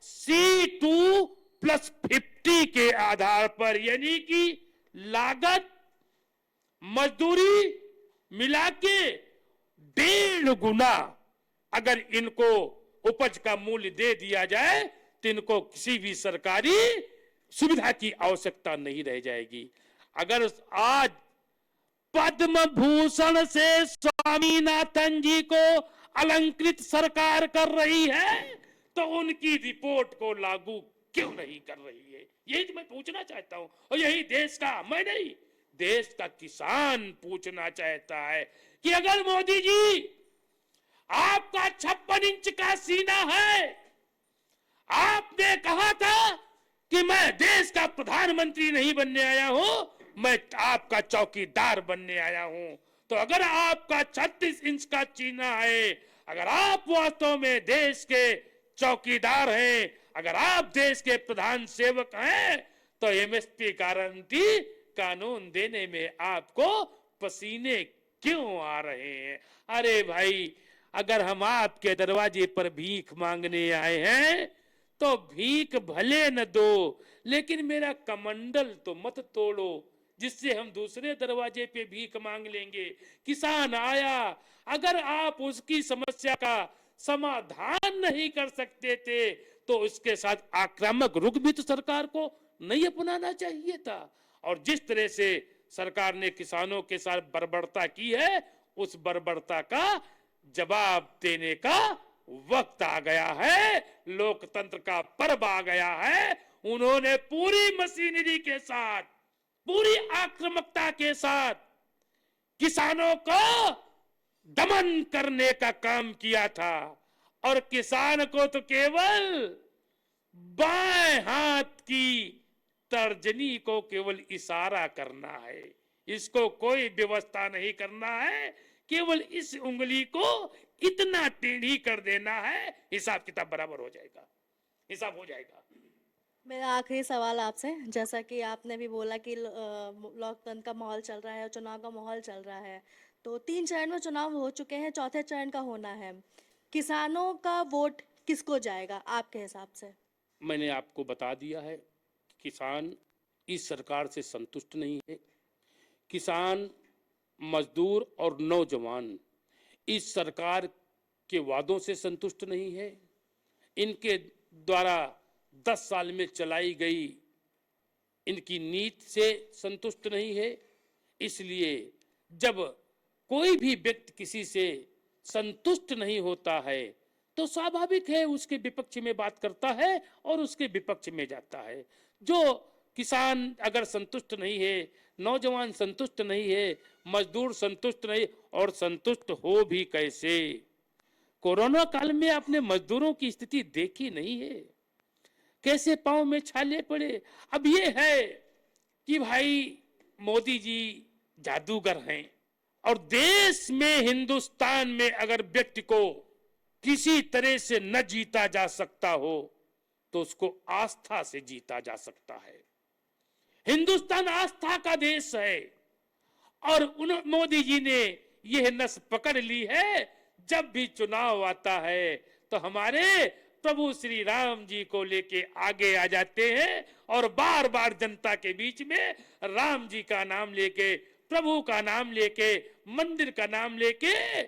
C2+50 के आधार पर, यानी कि लागत मजदूरी मिला के 1.5 गुना अगर इनको उपज का मूल्य दे दिया जाए तो इनको किसी भी सरकारी सुविधा की आवश्यकता नहीं रह जाएगी। अगर आज पद्म भूषण से स्वामीनाथन जी को अलंकृत सरकार कर रही है तो उनकी रिपोर्ट को लागू क्यों नहीं कर रही है? यही तो मैं पूछना चाहता हूं और यही देश का, मैं नहीं, देश का किसान पूछना चाहता है कि अगर मोदी जी आपका 56 इंच का सीना है, आपने कहा था कि मैं देश का प्रधानमंत्री नहीं बनने आया हूं, मैं आपका चौकीदार बनने आया हूं, तो अगर आपका 36 इंच का सीना है, अगर आप वास्तव में देश के चौकीदार हैं, अगर आप देश के प्रधान सेवक हैं तो एमएसपी गारंटी कानून देने में आपको पसीने क्यों आ रहे हैं? अरे भाई, अगर हम आपके दरवाजे पर भीख मांगने आए हैं तो भीख भले न दो, लेकिन मेरा कमंडल तो मत तोड़ो जिससे हम दूसरे दरवाजे पे भीख मांग लेंगे। किसान आया, अगर आप उसकी समस्या का समाधान नहीं कर सकते थे तो उसके साथ आक्रामक रुख भी तो सरकार को नहीं अपनाना चाहिए था। और जिस तरह से सरकार ने किसानों के साथ बर्बरता की है, उस बर्बरता का जवाब देने का वक्त आ गया है, लोकतंत्र का पर्व आ गया है। उन्होंने पूरी मशीनरी के साथ, पूरी आक्रामकता के साथ किसानों को दमन करने का काम किया था और किसान को तो केवल बाएं हाथ की तर्जनी को केवल इशारा करना है, इसको कोई व्यवस्था नहीं करना है, केवल इस उंगली को इतना टेढ़ी कर देना है, हिसाब किताब बराबर हो जाएगा, हिसाब हो जाएगा। मेरा आखिरी सवाल आपसे, जैसा कि आपने भी बोला कि लोकतंत्र का माहौल चल रहा है और चुनाव का माहौल चल रहा है, तो 3 चरण में चुनाव हो चुके हैं, चौथे चरण का होना है। किसानों का वोट किसको जाएगा आपके हिसाब से? मैंने आपको बता दिया है, किसान इस सरकार से संतुष्ट नहीं है। किसान, मजदूर और नौजवान इस सरकार के वादों से संतुष्ट नहीं है। इनके द्वारा 10 साल में चलाई गई इनकी नीति से संतुष्ट नहीं है। इसलिए जब कोई भी व्यक्ति किसी से संतुष्ट नहीं होता है तो स्वाभाविक है उसके विपक्ष में बात करता है और उसके विपक्ष में जाता है। जो किसान अगर संतुष्ट नहीं है, नौजवान संतुष्ट नहीं है, मजदूर संतुष्ट नहीं, और संतुष्ट हो भी कैसे? कोरोना काल में आपने मजदूरों की स्थिति देखी नहीं है, कैसे पांव में छाले पड़े। अब ये है कि भाई मोदी जी जादूगर हैं और देश में, हिंदुस्तान में अगर व्यक्ति को किसी तरह से न जीता जा सकता हो तो उसको आस्था से जीता जा सकता है। हिंदुस्तान आस्था का देश है और मोदी जी ने यह नस पकड़ ली है। जब भी चुनाव आता है तो हमारे प्रभु श्री राम जी को लेके आगे आ जाते हैं और बार बार जनता के बीच में राम जी का नाम लेके, प्रभु का नाम लेके, मंदिर का नाम लेके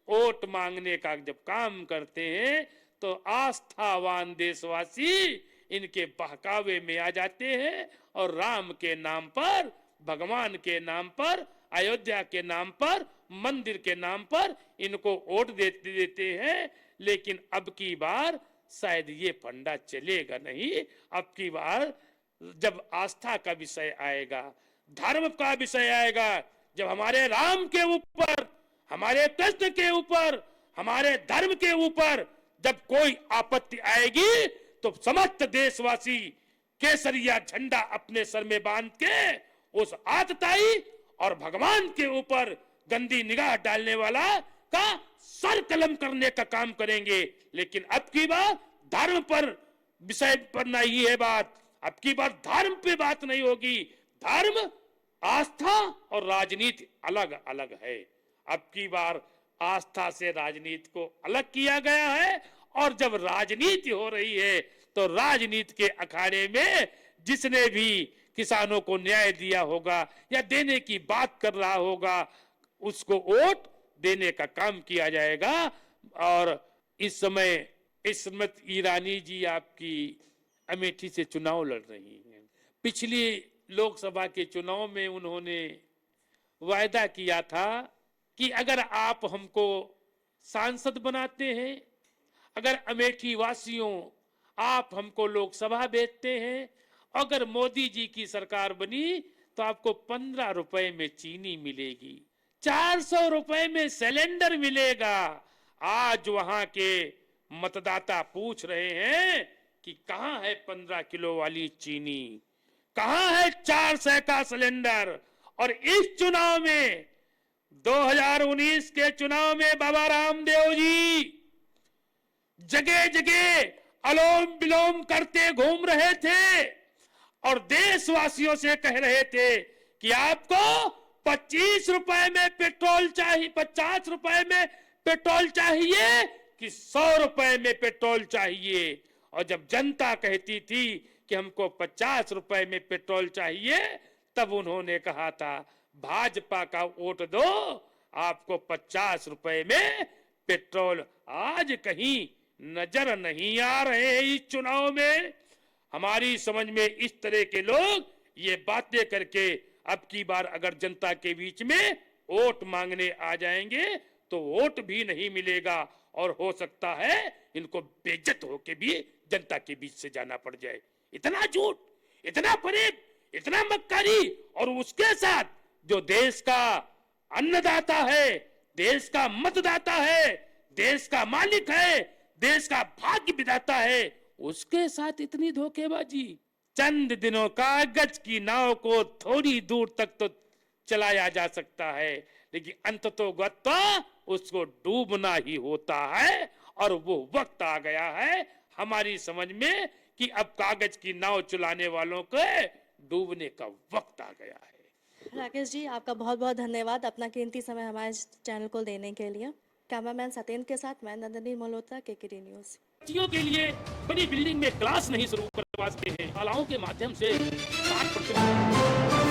वोट मांगने का जब काम करते हैं तो आस्थावान देशवासी इनके बहकावे में आ जाते हैं और राम के नाम पर, भगवान के नाम पर, अयोध्या के नाम पर, मंदिर के नाम पर इनको वोट देते हैं। लेकिन अब की बार शायद ये फंडा चलेगा नहीं। अब की बार जब आस्था का विषय आएगा, धर्म का विषय आएगा, जब हमारे राम के ऊपर, हमारे कृष्ण के ऊपर, हमारे धर्म के ऊपर जब कोई आपत्ति आएगी तो समस्त देशवासी केसरिया झंडा अपने सर में बांध के उस आतताई और भगवान के ऊपर गंदी निगाह डालने वाला का सर कलम करने का काम करेंगे। लेकिन अब की बार धर्म पर विषय पर नहीं है बात, अब की बार धर्म पे बात नहीं होगी। धर्म, आस्था और राजनीति अलग अलग है। अब की बार आस्था से राजनीति को अलग किया गया है और जब राजनीति हो रही है तो राजनीति के अखाड़े में जिसने भी किसानों को न्याय दिया होगा या देने की बात कर रहा होगा उसको वोट देने का काम किया जाएगा। और इस समय स्मृति ईरानी जी आपकी अमेठी से चुनाव लड़ रही हैं। पिछली लोकसभा के चुनाव में उन्होंने वायदा किया था कि अगर आप हमको सांसद बनाते हैं, अगर अमेठी वासियों आप हमको लोकसभा भेजते हैं, अगर मोदी जी की सरकार बनी तो आपको 15 रुपए में चीनी मिलेगी, 400 रुपए में सिलेंडर मिलेगा। आज वहां के मतदाता पूछ रहे हैं कि कहां है 15 किलो वाली चीनी, कहां है 400 का सिलेंडर। और इस चुनाव में 2019 के चुनाव में बाबा रामदेव जी जगह जगह अलोम विलोम करते घूम रहे थे और देशवासियों से कह रहे थे कि आपको 25 रुपए में पेट्रोल चाहिए, 50 रुपए में पेट्रोल चाहिए कि 100 रुपए में पेट्रोल चाहिए। और जब जनता कहती थी कि हमको 50 रुपए में पेट्रोल चाहिए तब उन्होंने कहा था भाजपा का वोट दो, आपको 50 रुपए में पेट्रोल। आज कहीं नजर नहीं आ रहे हैं इस चुनाव में। हमारी समझ में इस तरह के लोग ये बातें करके अब की बार अगर जनता के बीच में वोट मांगने आ जाएंगे तो वोट भी नहीं मिलेगा और हो सकता है इनको बेइज्जत होके भी जनता के बीच से जाना पड़ जाए। इतना झूठ, इतना फरेब, इतना मक्कारी, और उसके साथ जो देश का अन्नदाता है, देश का मतदाता है, देश का मालिक है, देश का भाग्य विधाता है, उसके साथ इतनी धोखेबाजी। चंद दिनों कागज की नाव को थोड़ी दूर तक तो चलाया जा सकता है लेकिन अंततोगत्वा उसको डूबना ही होता है। और वो वक्त आ गया है हमारी समझ में कि अब कागज की नाव चलाने वालों के डूबने का वक्त आ गया है। राकेश जी, आपका बहुत बहुत धन्यवाद अपना कीमती समय हमारे चैनल को देने के लिए। कैमरामैन सत्येंद्र के साथ मैं नंदिनी मल्होत्रा, केकेडी न्यूज़। बच्चियों के लिए बड़ी बिल्डिंग में क्लास नहीं शुरू करवाते हैं, शालाओं के माध्यम से 60%